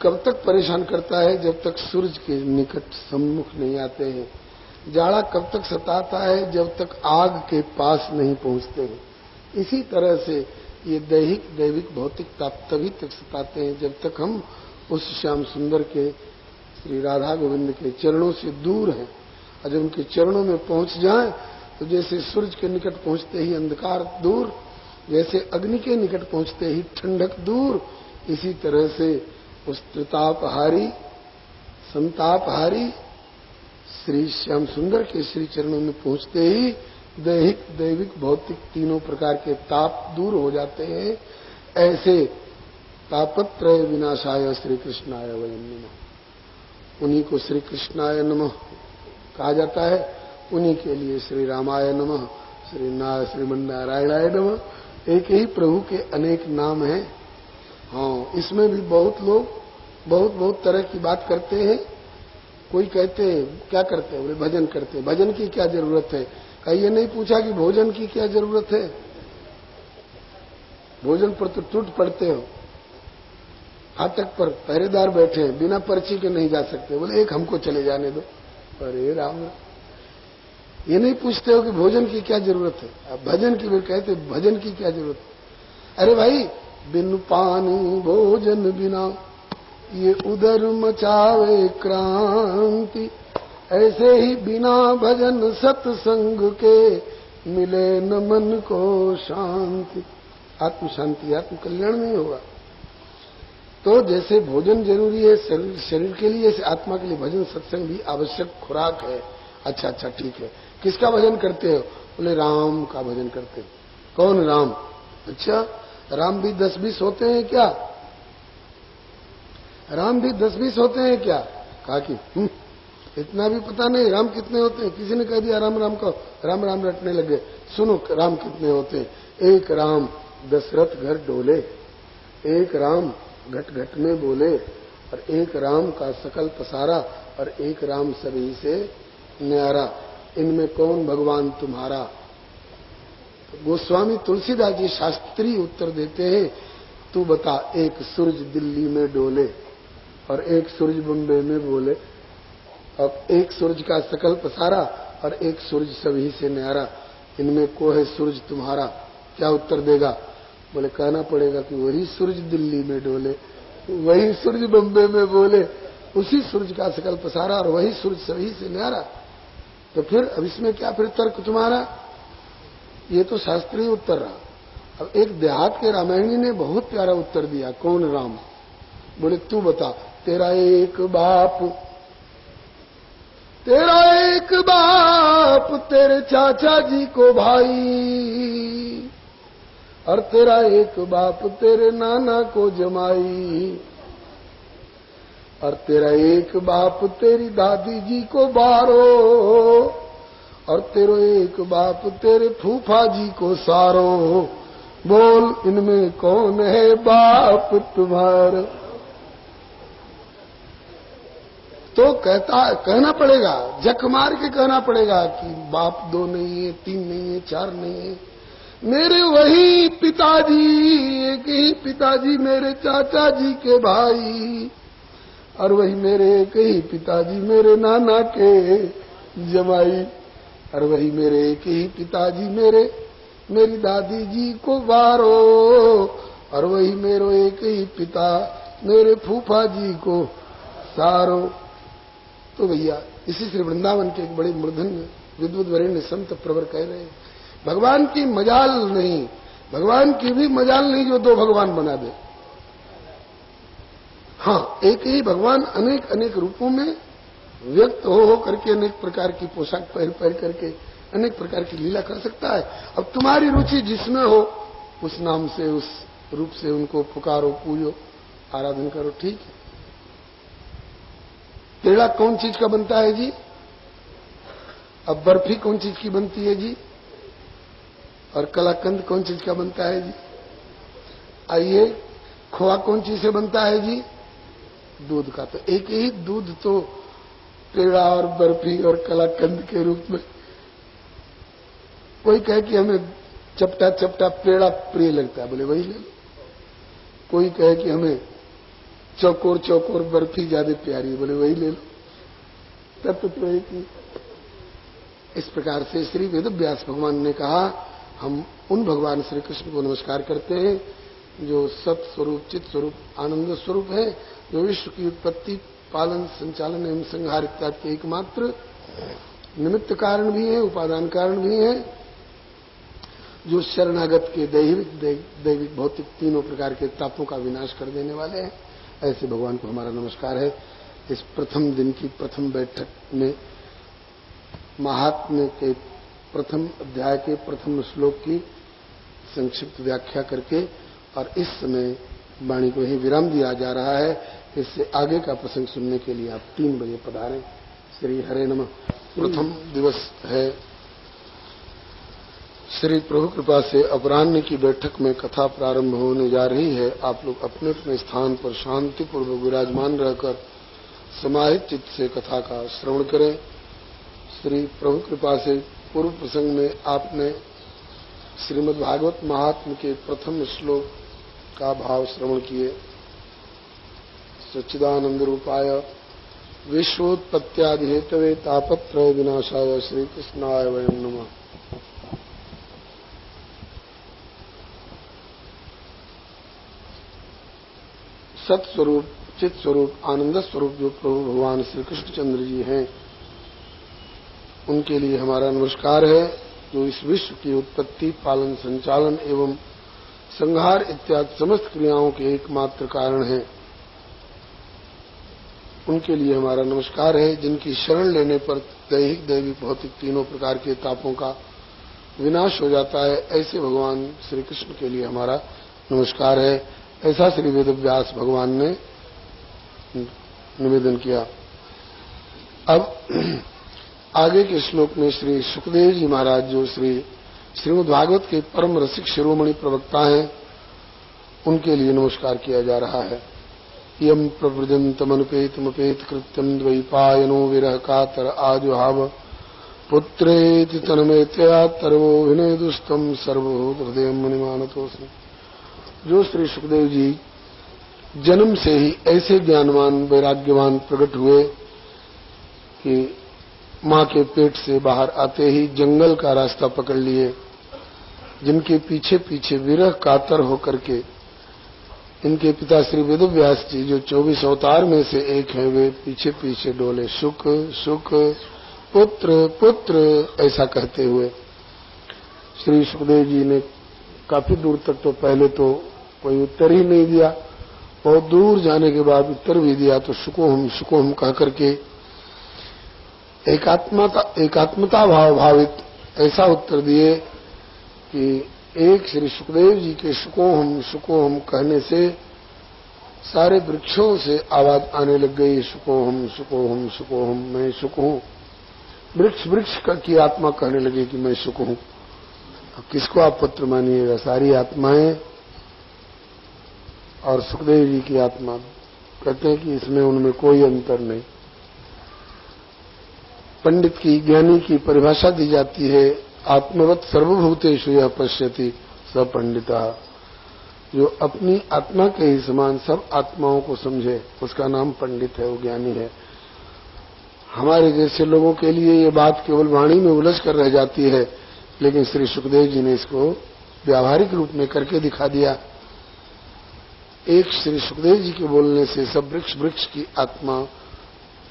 कब तक परेशान करता है? जब तक सूरज के निकट सम्मुख नहीं आते हैं। जाड़ा कब तक सताता है? जब तक आग के पास नहीं पहुंचते हैं। इसी तरह से ये दैहिक दैविक भौतिक ताप तभी तक सताते हैं जब तक हम उस श्याम सुंदर के श्री राधा गोविंद के चरणों से दूर हैं। और जब उनके चरणों में पहुंच जाएं तो जैसे सूरज के निकट पहुंचते ही अंधकार दूर, जैसे अग्नि के निकट पहुंचते ही ठंडक दूर, इसी तरह से उस त्रितापहारी संतापहारी श्री श्याम सुंदर के श्री चरणों में पहुंचते ही दैहिक दैविक भौतिक तीनों प्रकार के ताप दूर हो जाते हैं। ऐसे तापत्रय विनाशाय श्री कृष्णाय वयम नमः। उन्हीं को श्री कृष्णाय नमः कहा जाता है, उन्हीं के लिए श्री रामाय नमः, श्रीमन्नारायणाय नमः। एक ही प्रभु के अनेक नाम हैं। हाँ, इसमें भी बहुत लोग बहुत तरह की बात करते हैं। कोई कहते हैं क्या करते हैं, बोले भजन करते हैं। भजन की क्या जरूरत है? कहीं ये नहीं पूछा कि भोजन की क्या जरूरत है? भोजन पर तो टूट पड़ते हो। फाटक पर पहरेदार बैठे हैं, बिना पर्ची के नहीं जा सकते, बोले एक हमको चले जाने दो। अरे राम, ये नहीं पूछते हो कि भोजन की क्या जरूरत है। अब भजन की भी कहते भजन की क्या जरूरत है? अरे भाई, बिन पानी भोजन बिना ये उदर मचावे क्रांति, ऐसे ही बिना भजन सत्संग के मिले न मन को शांति। आत्म शांति, आत्म कल्याण नहीं होगा। तो जैसे भोजन जरूरी है शरीर के लिए, ऐसे आत्मा के लिए भजन सत्संग भी आवश्यक खुराक है। अच्छा ठीक है। किसका भजन करते हो? बोले राम का भजन करते हो। कौन राम? अच्छा, राम भी 10-20 होते हैं क्या? राम भी 10-20 होते हैं क्या? कहा कि इतना भी पता नहीं राम कितने होते हैं। किसी ने कह दिया राम राम कहो, राम राम रटने लगे। सुनो राम कितने होते हैं। एक राम दशरथ घर डोले, एक राम घट घट में बोले, और एक राम का सकल पसारा, और एक राम सभी से न्यारा। इनमें कौन भगवान तुम्हारा? तो गोस्वामी तुलसीदास जी शास्त्रीय उत्तर देते हैं, तू बता, एक सूरज दिल्ली में डोले और एक सूरज बम्बे में बोले, और एक सूरज का सकल पसारा और एक सूरज सभी से न्यारा, इनमें को है सूरज तुम्हारा? क्या उत्तर देगा? बोले कहना पड़ेगा कि वही सूरज दिल्ली में डोले, वही सूरज बम्बे में बोले, उसी सूरज का सकल पसारा और वही सूरज सभी से न्यारा। तो फिर अब इसमें क्या फिर तर्क तुम्हारा? ये तो शास्त्रीय उत्तर रहा। अब एक देहात के रामायणी ने बहुत प्यारा उत्तर दिया। कौन राम? बोले तू बता, तेरा एक बाप, तेरे चाचा जी को भाई, और तेरा एक बाप तेरे नाना को जमाई, और तेरा एक बाप तेरी दादी जी को बारो, और तेरो एक बाप तेरे फूफा जी को सारो। बोल इनमें कौन है बाप तुम्हारा? तो कहना पड़ेगा, जख मार के कहना पड़ेगा कि बाप 2 नहीं है, 3 नहीं है, 4 नहीं है, मेरे वही पिताजी, एक ही पिताजी मेरे चाचा जी के भाई, और वही मेरे एक ही पिताजी मेरे नाना के जमाई, और वही मेरे एक ही पिताजी मेरी दादी जी को बारो, और वही मेरो एक ही पिता मेरे फूफा जी को सारो। तो भैया इसी श्री वृंदावन के एक बड़े मूर्धन्य विद्वत वरेण्य संत प्रवर कह रहे हैं, भगवान की मजाल नहीं, भगवान की भी मजाल नहीं जो 2 भगवान बना दे। हाँ, एक ही भगवान अनेक अनेक रूपों में व्यक्त हो करके, अनेक प्रकार की पोशाक पहन करके अनेक प्रकार की लीला कर सकता है। अब तुम्हारी रुचि जिसमें हो, उस नाम से, उस रूप से उनको पुकारो, पूजो, आराधन करो, ठीक है। पेड़ा कौन चीज का बनता है जी? अब बर्फी कौन चीज की बनती है जी? और कलाकंद कौन चीज का बनता है जी? आइए, खोआ कौन चीज से बनता है जी? दूध का। तो एक ही दूध तो पेड़ा और बर्फी और कलाकंद के रूप में। कोई कहे कि हमें चपटा चपटा पेड़ा प्रिय लगता है, बोले वही ले लो। कोई कहे कि हमें चौकोर चौकोर बर्फी ज्यादा प्यारी है, बोले वही ले लो। तत्व तो एक ही। इस प्रकार से श्री वेदव्यास भगवान ने कहा, हम उन भगवान श्री कृष्ण को नमस्कार करते हैं जो सत स्वरूप, चित स्वरूप, आनंद स्वरूप है, जो विश्व की उत्पत्ति, पालन, संचालन एवं संहार इत्यादि के एकमात्र निमित्त कारण भी है, उपादान कारण भी है, जो शरणागत के दैविक भौतिक तीनों प्रकार के तापों का विनाश कर देने वाले हैं। ऐसे भगवान को हमारा नमस्कार है। इस प्रथम दिन की प्रथम बैठक में महात्म्य के प्रथम अध्याय के प्रथम श्लोक की संक्षिप्त व्याख्या करके और इस समय वाणी को ही विराम दिया जा रहा है। इससे आगे का प्रसंग सुनने के लिए आप 3 बजे पधारें। श्री हरे नमः। प्रथम दिवस है। श्री प्रभु कृपा से अपराह्न की बैठक में कथा प्रारंभ होने जा रही है। आप लोग अपने अपने स्थान पर शांतिपूर्वक विराजमान रहकर समाहित चित्त से कथा का श्रवण करें। श्री प्रभु कृपा से पूर्व प्रसंग में आपने श्रीमद् भागवत महात्म्य के प्रथम श्लोक का भाव श्रवण किए। सच्चिदानंद रूपाय विश्वोत्पत्त्यादि हेतवे तापत्रय विनाशाय श्री कृष्णाय वयं नमः। सत्स्वरूप, चित स्वरूप, आनंद स्वरूप जो प्रभु भगवान श्री कृष्णचंद्र जी हैं, उनके लिए हमारा नमस्कार है। जो इस विश्व की उत्पत्ति, पालन, संचालन एवं संहार इत्यादि समस्त क्रियाओं के एकमात्र कारण हैं, उनके लिए हमारा नमस्कार है। जिनकी शरण लेने पर दैहिक, दैविक, भौतिक तीनों प्रकार के तापों का विनाश हो जाता है, ऐसे भगवान श्री कृष्ण के लिए हमारा नमस्कार है। ऐसा श्री वेदव्यास भगवान ने निवेदन किया। अब आगे के श्लोक में श्री सुखदेव जी महाराज, जो श्रीमद् भागवत के परम रसिक शिरोमणि प्रवक्ता हैं, उनके लिए नमस्कार किया जा रहा है। यम प्रव्रजन्तमनुपेतमपेत कृत्यं द्वैपायनो विरह कातर आजुहाव पुत्रेति तन्मयतया तर्वो विनेदुस्तम सर्वभूत हृदय मणिमानतोस्मि। जो श्री सुखदेव जी जन्म से ही ऐसे ज्ञानवान, वैराग्यवान प्रकट हुए कि मां के पेट से बाहर आते ही जंगल का रास्ता पकड़ लिए, जिनके पीछे पीछे विरह कातर होकर के इनके पिता श्री वेदव्यास जी, जो 24 अवतार में से एक हैं, वे पीछे पीछे डोले, सुख सुख, पुत्र पुत्र, ऐसा कहते हुए। श्री सुखदेव जी ने काफी दूर तक तो पहले तो कोई उत्तर ही नहीं दिया, बहुत दूर जाने के बाद उत्तर भी दिया तो सुको हम कह करके एकात्मता भाव भावित ऐसा उत्तर दिए कि एक श्री सुखदेव जी के सुको हम कहने से सारे वृक्षों से आवाज आने लग गई, सुको हम, मैं सुख हूं। वृक्ष की आत्मा कहने लगे कि मैं सुख हूं। अब किसको आप पुत्र मानिएगा? सारी आत्माएं और सुखदेव जी की आत्मा कहते हैं कि इसमें उनमें कोई अंतर नहीं। पंडित की, ज्ञानी की परिभाषा दी जाती है, आत्मवत सर्वभूतेषु यः पश्यति स पंडितः। जो अपनी आत्मा के ही समान सब आत्माओं को समझे, उसका नाम पंडित है, वो ज्ञानी है। हमारे जैसे लोगों के लिए ये बात केवल वाणी में उलझ कर रह जाती है, लेकिन श्री सुखदेव जी ने इसको व्यावहारिक रूप में करके दिखा दिया। एक श्री सुखदेव जी के बोलने से सब वृक्ष की आत्मा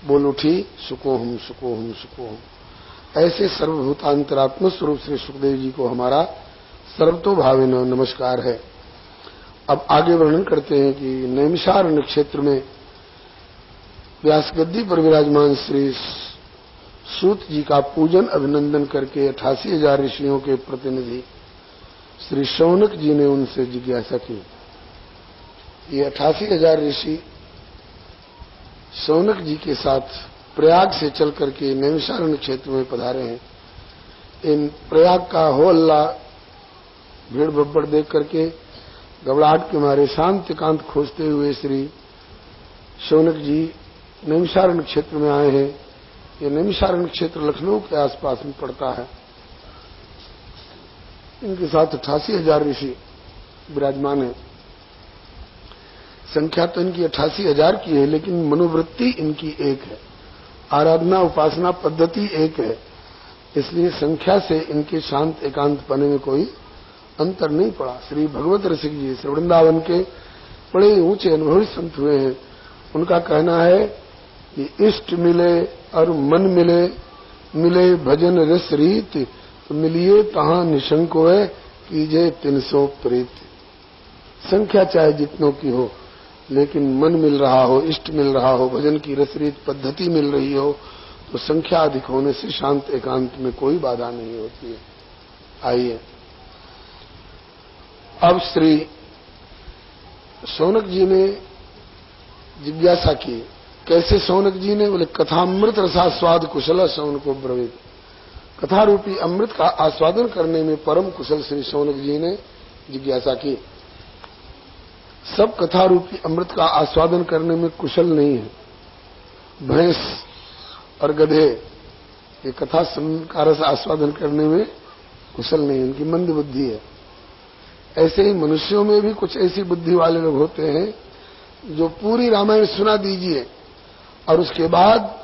बोल उठी, सुको हम। ऐसे सर्वभूतांतरात्म स्वरूप श्री सुखदेव जी को हमारा सर्वतोभावेन नमस्कार है। अब आगे वर्णन करते हैं कि नैमिषारण्य क्षेत्र में व्यास गद्दी पर विराजमान श्री सूत जी का पूजन अभिनंदन करके 88,000 ऋषियों के प्रतिनिधि श्री शौनक जी ने उनसे जिज्ञासा की। ये 88,000 ऋषि शौनक जी के साथ प्रयाग से चल करके नैमिषारण्य क्षेत्र में पधारे हैं। इन प्रयाग का हो हल्ला, भीड़ भब्बड़ देख करके घबराहट के मारे शांत एकांत खोजते हुए श्री शौनक जी नैमिषारण्य क्षेत्र में आए हैं। ये नैमिषारण्य क्षेत्र लखनऊ के आसपास में पड़ता है। इनके साथ 88,000 ऋषि विराजमान है। संख्या तो इनकी 88,000 की है, लेकिन मनोवृत्ति इनकी एक है, आराधना उपासना पद्धति एक है। इसलिए संख्या से इनके शांत एकांत पने में कोई अंतर नहीं पड़ा। श्री भगवत रसिक जी श्री वृंदावन के बड़े ऊंचे अनुभवी संत हुए हैं। उनका कहना है कि इष्ट मिले और मन मिले भजन रस रीत, तो मिलिए तहां निशंक होए कीजे 300 प्रीत। संख्या चाहे जितनों की हो, लेकिन मन मिल रहा हो, इष्ट मिल रहा हो, भजन की रसरीत पद्धति मिल रही हो, तो संख्या अधिक होने से शांत एकांत में कोई बाधा नहीं होती है। आइए अब श्री शौनक जी ने जिज्ञासा की। कैसे शौनक जी ने? बोले कथामृत रसास्वाद कुशल शौनको ब्रवीत। कथा रूपी अमृत का आस्वादन करने में परम कुशल श्री शौनक जी ने जिज्ञासा की। सब कथा रूपी अमृत का आस्वादन करने में कुशल नहीं है। भैंस और गधे ये कथा का रस आस्वादन करने में कुशल नहीं, उनकी मंद बुद्धि है। ऐसे ही मनुष्यों में भी कुछ ऐसी बुद्धि वाले लोग होते हैं जो पूरी रामायण सुना दीजिए और उसके बाद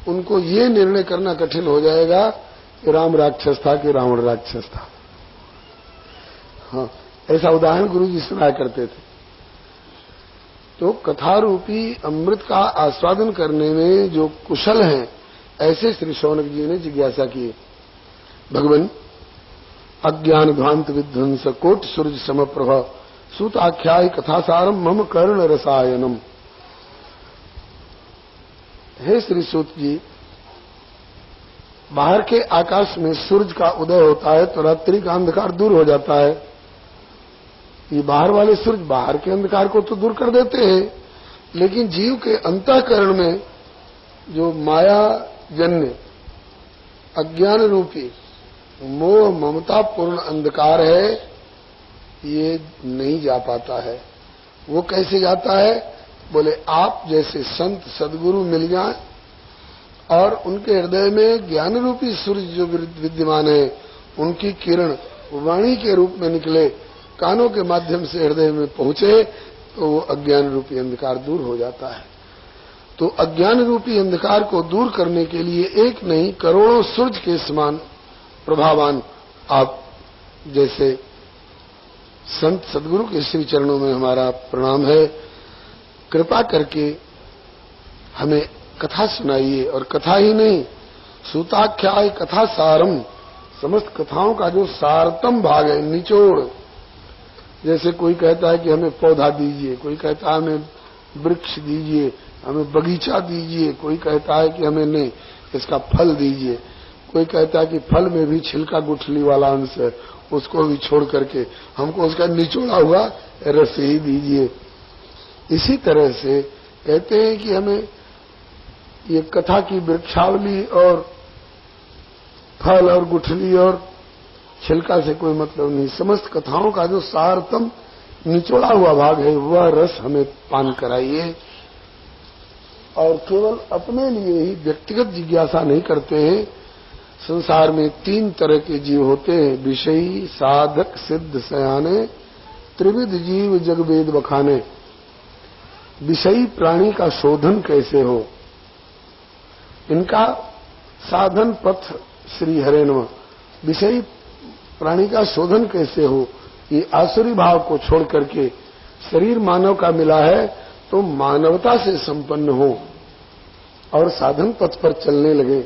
उनको ये निर्णय करना कठिन हो जाएगा कि राम राक्षस था कि रावण राक्षस था। हाँ, ऐसा उदाहरण गुरु जी सुनाया करते थे। तो कथा रूपी अमृत का आस्वादन करने में जो कुशल हैं, ऐसे श्री शौनक जी ने जिज्ञासा की। भगवान अज्ञान ध्वांत विध्वंस कोट सूर्य समप्रभ सूत आख्याय कथासारम मम कर्ण रसायनम। हे श्री सूत जी, बाहर के आकाश में सूरज का उदय होता है तो रात्रि का अंधकार दूर हो जाता है। ये बाहर वाले सूरज बाहर के अंधकार को तो दूर कर देते हैं, लेकिन जीव के अंतःकरण में जो माया जन्य अज्ञान रूपी मोह ममता पूर्ण अंधकार है, ये नहीं जा पाता है। वो कैसे जाता है? बोले आप जैसे संत सदगुरु मिल जाएं और उनके हृदय में ज्ञान रूपी सूर्य जो विद्यमान है, उनकी किरण वाणी के रूप में निकले, कानों के माध्यम से हृदय में पहुंचे, तो वो अज्ञान रूपी अंधकार दूर हो जाता है। तो अज्ञान रूपी अंधकार को दूर करने के लिए एक नहीं करोड़ों सूर्य के समान प्रभावान आप जैसे संत सदगुरु के श्री चरणों में हमारा प्रणाम है। कृपा करके हमें कथा सुनाइए, और कथा ही नहीं सूताख्याय कथा सारम, समस्त कथाओं का जो सारतम भाग है, निचोड़। जैसे कोई कहता है कि हमें पौधा दीजिए, कोई कहता है हमें वृक्ष दीजिए, हमें बगीचा दीजिए, कोई कहता है कि हमें नहीं इसका फल दीजिए, कोई कहता है कि फल में भी छिलका गुठली वाला अंश है, उसको भी छोड़ करके हमको उसका निचोड़ा हुआ रस ही दीजिए। इसी तरह से कहते हैं कि हमें ये कथा की वृक्षावली और फल और गुठली और छिलका से कोई मतलब नहीं, समस्त कथाओं का जो सारतम निचोड़ा हुआ भाग है वह रस हमें पान कराइए। और केवल अपने लिए ही व्यक्तिगत जिज्ञासा नहीं करते हैं। संसार में 3 तरह के जीव होते हैं, विषयी साधक सिद्ध सयाने, त्रिविध जीव जग वेद बखाने। विषयी प्राणी का शोधन कैसे हो, इनका साधन पथ श्री हरे नमः। विषयी प्राणी का शोधन कैसे हो, ये आसुरी भाव को छोड़ करके शरीर मानव का मिला है तो मानवता से संपन्न हो और साधन पथ पर चलने लगे।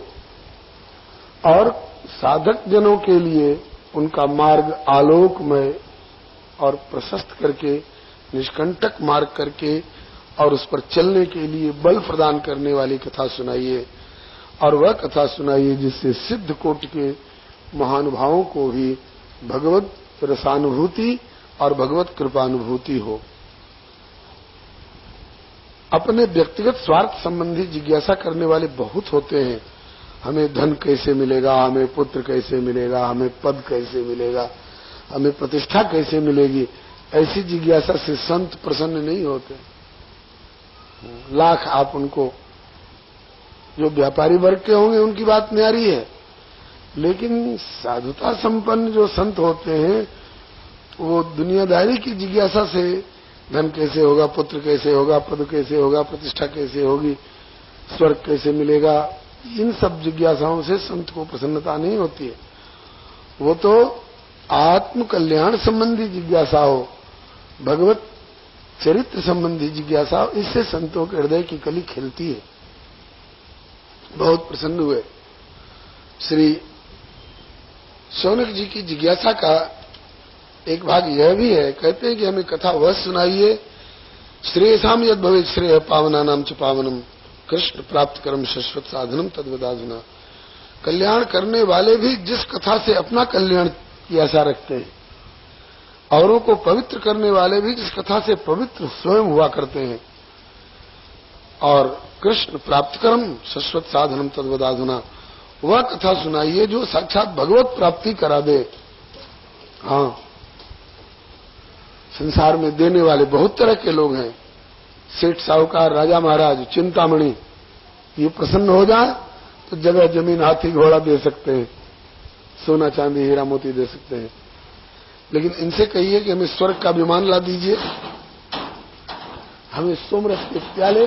और साधक जनों के लिए उनका मार्ग आलोकमय और प्रशस्त करके, निष्कंटक मार्ग करके और उस पर चलने के लिए बल प्रदान करने वाली कथा सुनाइए। और वह कथा सुनाइए जिससे सिद्ध कोटि के महानुभावों को भी भगवत रसानुभूति और भगवत कृपानुभूति हो। अपने व्यक्तिगत स्वार्थ संबंधी जिज्ञासा करने वाले बहुत होते हैं। हमें धन कैसे मिलेगा, हमें पुत्र कैसे मिलेगा, हमें पद कैसे मिलेगा, हमें प्रतिष्ठा कैसे मिलेगी, ऐसी जिज्ञासा से संत प्रसन्न नहीं होते। लाख आप उनको, जो व्यापारी वर्ग के होंगे उनकी बात न्यारी है, लेकिन साधुता संपन्न जो संत होते हैं वो दुनियादारी की जिज्ञासा से धन कैसे होगा, पुत्र कैसे होगा, पद कैसे होगा, प्रतिष्ठा कैसे होगी, स्वर्ग कैसे मिलेगा, इन सब जिज्ञासाओं से संत को प्रसन्नता नहीं होती है। वो तो आत्म कल्याण संबंधी जिज्ञासा हो, भगवत चरित्र संबंधी जिज्ञासा हो, इससे संतों के हृदय की कली खिलती है। बहुत प्रसन्न हुए। श्री शौनक जी की जिज्ञासा का एक भाग यह भी है, कहते हैं कि हमें कथा वह सुनाइए श्रेयसाम यद भवेत् श्रेय पावना नाम च पावनम कृष्ण प्राप्त कर्म शाश्वत साधनम तद्वदाधुना। कल्याण करने वाले भी जिस कथा से अपना कल्याण की आशा रखते हैं, औरों को पवित्र करने वाले भी जिस कथा से पवित्र स्वयं हुआ करते हैं, और कृष्ण प्राप्त करम शाश्वत साधनम तद्वदाधुना, वह कथा सुनाइए जो साक्षात भगवत प्राप्ति करा दे। हाँ, संसार में देने वाले बहुत तरह के लोग हैं, सेठ साहूकार, राजा महाराज, चिंतामणि, ये प्रसन्न हो जाए तो जगह जमीन हाथी घोड़ा दे सकते हैं, सोना चांदी हीरा मोती दे सकते हैं। लेकिन इनसे कहिए कि हमें स्वर्ग का विमान ला दीजिए, हमें सोमरस के प्याले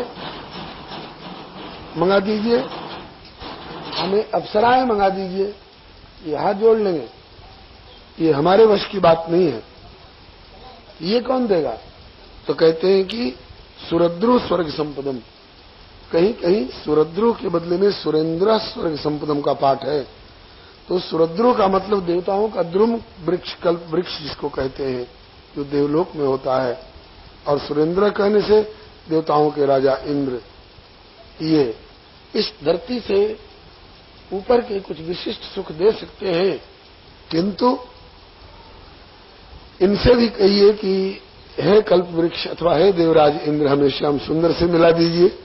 मंगा दीजिए, हमें अप्सराएं मंगा दीजिए, ये हाथ जोड़ लेंगे। ये हमारे वश की बात नहीं है। ये कौन देगा? तो कहते हैं कि सुरद्रु स्वर्ग संपदम, कहीं कहीं सुरद्रु के बदले में सुरेंद्र स्वर्ग संपदम का पाठ है। तो सुरद्रु का मतलब देवताओं का द्रुम वृक्ष, कल्प वृक्ष जिसको कहते हैं, जो देवलोक में होता है, और सुरेंद्र कहने से देवताओं के राजा इंद्र। ये इस धरती से ऊपर के कुछ विशिष्ट सुख दे सकते हैं, किंतु इनसे भी कहिए कि हे कल्प वृक्ष अथवा हे देवराज इंद्र, हमें श्याम सुंदर से मिला दीजिए।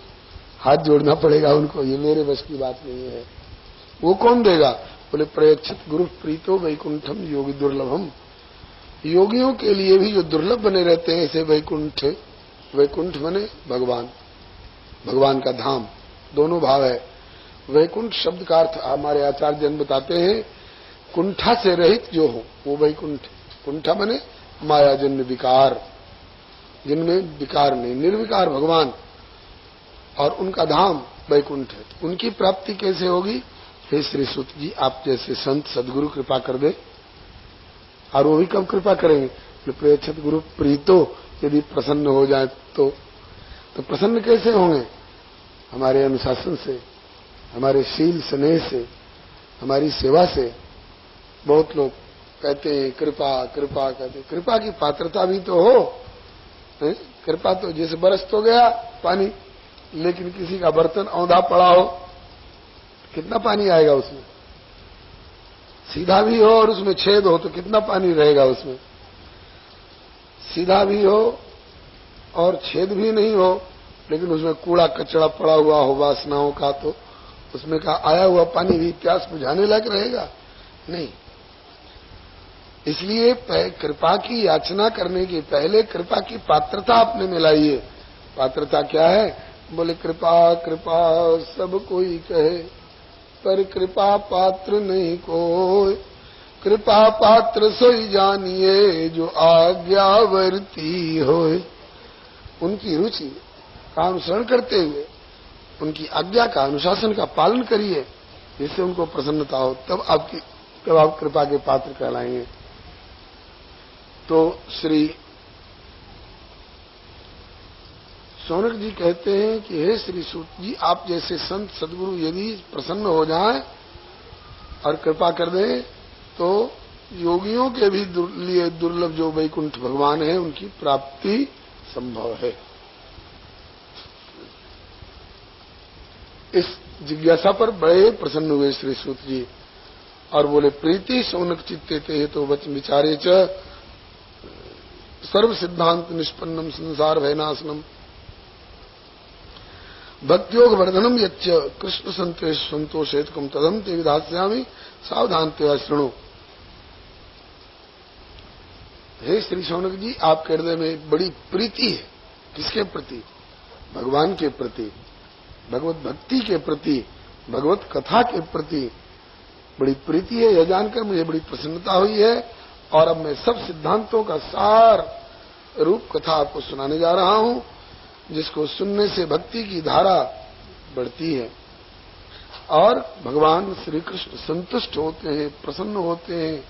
हाथ जोड़ना पड़ेगा उनको, ये मेरे बस की बात नहीं है। वो कौन देगा? बोले प्रयच्छत गुरु प्रीतो वैकुंठम योगी दुर्लभम। योगियों के लिए भी जो दुर्लभ बने रहते हैं ऐसे वैकुंठ, वैकुंठ बने भगवान, भगवान का धाम, दोनों भाव है। वैकुंठ शब्द का अर्थ हमारे आचार्य जन बताते हैं, कुंठा से रहित जो हो वो वैकुंठ। कुंठा बने मायाजन्य विकार, जिनमें विकार नहीं, निर्विकार भगवान, और उनका धाम वैकुंठ है। उनकी प्राप्ति कैसे होगी? हे श्री सूत जी, आप जैसे संत सदगुरु कृपा कर दे। और वो भी कब कृपा करेंगे? प्रेक्षित गुरु प्रीतो, यदि प्रसन्न हो जाए तो प्रसन्न कैसे होंगे? हमारे अनुशासन से, हमारे शील स्नेह से, हमारी सेवा से। बहुत लोग कहते हैं कृपा कृपा कहते, कृपा की पात्रता भी तो हो। कृपा तो जैसे बरस तो गया पानी, लेकिन किसी का बर्तन औंधा पड़ा हो, कितना पानी आएगा उसमें? सीधा भी हो और उसमें छेद हो तो कितना पानी रहेगा उसमें? सीधा भी हो और छेद भी नहीं हो, लेकिन उसमें कूड़ा कचरा पड़ा हुआ हो वासनाओं का, तो उसमें का आया हुआ पानी भी प्यास बुझाने लायक रहेगा? नहीं। इसलिए कृपा की याचना करने के पहले कृपा की पात्रता अपने में लाइए। पात्रता क्या है? बोले कृपा कृपा सब कोई कहे, पर कृपा पात्र नहीं कोई। कृपा पात्र सोई जानिए, जो आज्ञावर्ती होए। उनकी रुचि का अनुसरण करते हुए उनकी आज्ञा का, अनुशासन का पालन करिए, जिससे उनको प्रसन्नता हो, तब आप कृपा के पात्र कहलाएंगे। तो श्री शौनक जी कहते हैं कि हे श्री सूत जी, आप जैसे संत सदगुरु यदि प्रसन्न हो जाएं और कृपा कर दें, तो योगियों के भी लिए दुर्लभ जो वैकुंठ भगवान है, उनकी प्राप्ति संभव है। इस जिज्ञासा पर बड़े प्रसन्न हुए श्री सूत जी और बोले प्रीति शौनक चित्ते ते तो वचन विचारे च सर्व सिद्धांत निष्पन्नम संसार भयनाशनम भक्तियोग वर्धनम यच्च कृष्ण संतोषेतकम तदम ते विधास्यामि सावधान ते शृणु। हे श्री शौनक जी, आपके हृदय में बड़ी प्रीति है। किसके प्रति? भगवान के प्रति, भगवत भक्ति के प्रति, भगवत कथा के प्रति बड़ी प्रीति है। यह जानकर मुझे बड़ी प्रसन्नता हुई है और अब मैं सब सिद्धांतों का सार रूप कथा आपको सुनाने जा रहा हूं, जिसको सुनने से भक्ति की धारा बढ़ती है और भगवान श्री कृष्ण संतुष्ट होते हैं, प्रसन्न होते हैं।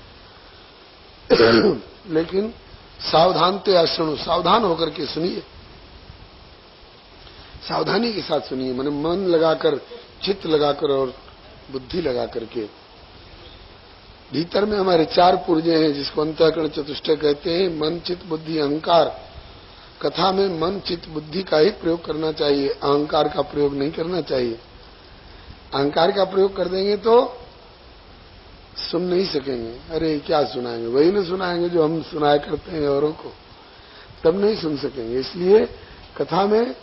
लेकिन सावधानते अश्रणु, सावधान होकर के सुनिए, सावधानी के साथ सुनिए, मैंने मन लगाकर, चित्त लगाकर और बुद्धि लगा करके। भीतर में हमारे चार पुर्जे हैं, जिसको अंतःकरण चतुष्टय कहते हैं, मन चित्त बुद्धि अहंकार। कथा में मन चित्त बुद्धि का ही प्रयोग करना चाहिए, अहंकार का प्रयोग नहीं करना चाहिए। अहंकार का प्रयोग कर देंगे तो सुन नहीं सकेंगे। अरे क्या सुनाएंगे, वही न सुनाएंगे जो हम सुनाया करते हैं औरों को, तब नहीं सुन सकेंगे। इसलिए कथा में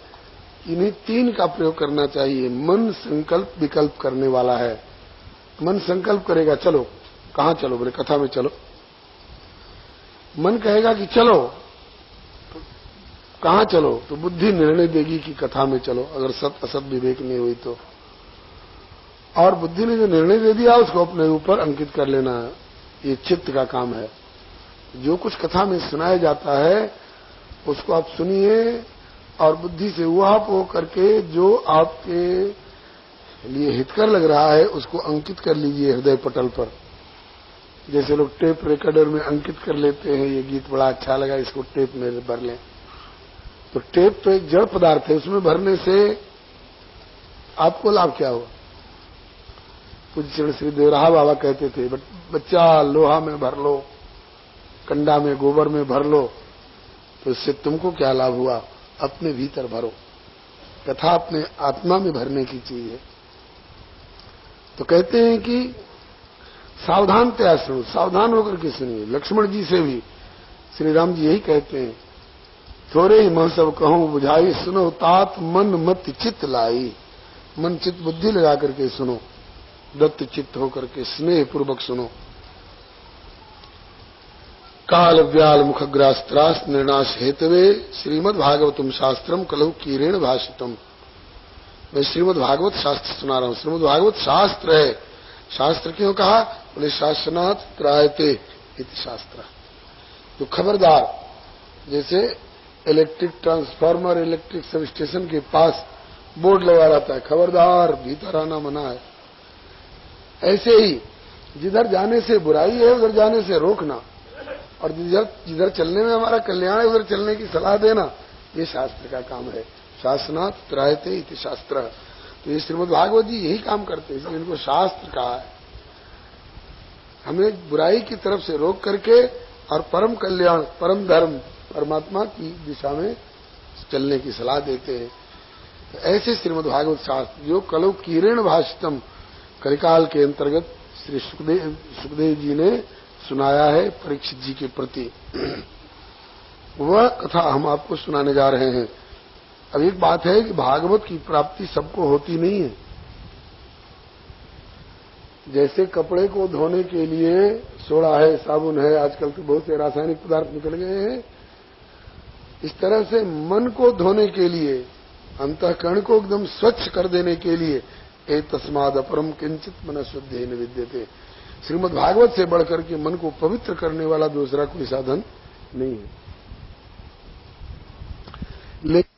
इन्हीं तीन का प्रयोग करना चाहिए। मन संकल्प विकल्प करने वाला है। मन संकल्प करेगा चलो, कहां चलो? बोले कथा में चलो। मन कहेगा कि चलो, तो कहां चलो? तो बुद्धि निर्णय देगी कि कथा में चलो, अगर सत असत विवेक नहीं हुई तो। और बुद्धि ने जो निर्णय दे दिया उसको अपने ऊपर अंकित कर लेना, ये चित्त का काम है। जो कुछ कथा में सुनाया जाता है उसको आप सुनिए और बुद्धि से उहापोह करके जो आपके लिए हितकर लग रहा है उसको अंकित कर लीजिए हृदय पटल पर। जैसे लोग टेप रिकॉर्डर में अंकित कर लेते हैं, ये गीत बड़ा अच्छा लगा, इसको टेप में भर लें। तो टेप तो एक जड़ पदार्थ है, उसमें भरने से आपको लाभ क्या हुआ? पूज्य श्री देवराहा बाबा कहते थे, बच्चा लोहा में भर लो, कंडा में, गोबर में भर लो, तो इससे तुमको क्या लाभ हुआ? अपने भीतर भरो। कथा अपने आत्मा में भरने की चीज है। तो कहते हैं कि सावधानतया सुनो, सावधान होकर के सुनिए। लक्ष्मण जी से भी श्री राम जी यही कहते हैं, थोड़े ही मैं सब कहूं बुझाई, सुनो तात मन मत चित्त लाई। मन चित्त बुद्धि लगा करके सुनो, दत्त चित्त होकर के स्नेह पूर्वक सुनो। काल व्याल मुखग्रास त्रास निर्नाश हेतवे श्रीमद् भागवतम शास्त्रम कलहु कीरेण भाषितम। मैं श्रीमद् भागवत शास्त्र सुना रहा हूं। श्रीमद् भागवत शास्त्र है। शास्त्र क्यों कहा? बोले शासनात् त्रायते इति शास्त्र। तो खबरदार, जैसे electric transformer, electric sub station के पास बोर्ड लगा रहता है, खबरदार भीतर आना मना है, ऐसे ही जिधर जाने से बुराई है उधर जाने से रोकना, और जिधर चलने में हमारा कल्याण है उधर चलने की सलाह देना, ये शास्त्र का काम है। शासनात् त्रायते इति शास्त्र। तो ये श्रीमद् भागवत जी यही काम करते हैं, इसलिए इनको शास्त्र कहा है। हमें बुराई की तरफ से रोक करके और परम कल्याण, परम धर्म, परमात्मा की दिशा में चलने की सलाह देते हैं। तो ऐसे श्रीमद् भागवत शास्त्र जो कलौ कीरेण भाषितम, कलिकाल के अंतर्गत श्री सुखदेव जी ने सुनाया है परीक्षित जी के प्रति, वह कथा हम आपको सुनाने जा रहे हैं। अब एक बात है कि भागवत की प्राप्ति सबको होती नहीं है। जैसे कपड़े को धोने के लिए सोडा है, साबुन है, आजकल तो बहुत से रासायनिक पदार्थ निकल गए हैं, इस तरह से मन को धोने के लिए, अंतःकरण को एकदम स्वच्छ कर देने के लिए एतस्माद् अपरम किंचित मन शुद्धेन विद्यते, श्रीमद् भागवत से बढ़कर के मन को पवित्र करने वाला दूसरा कोई साधन नहीं है। लेकिन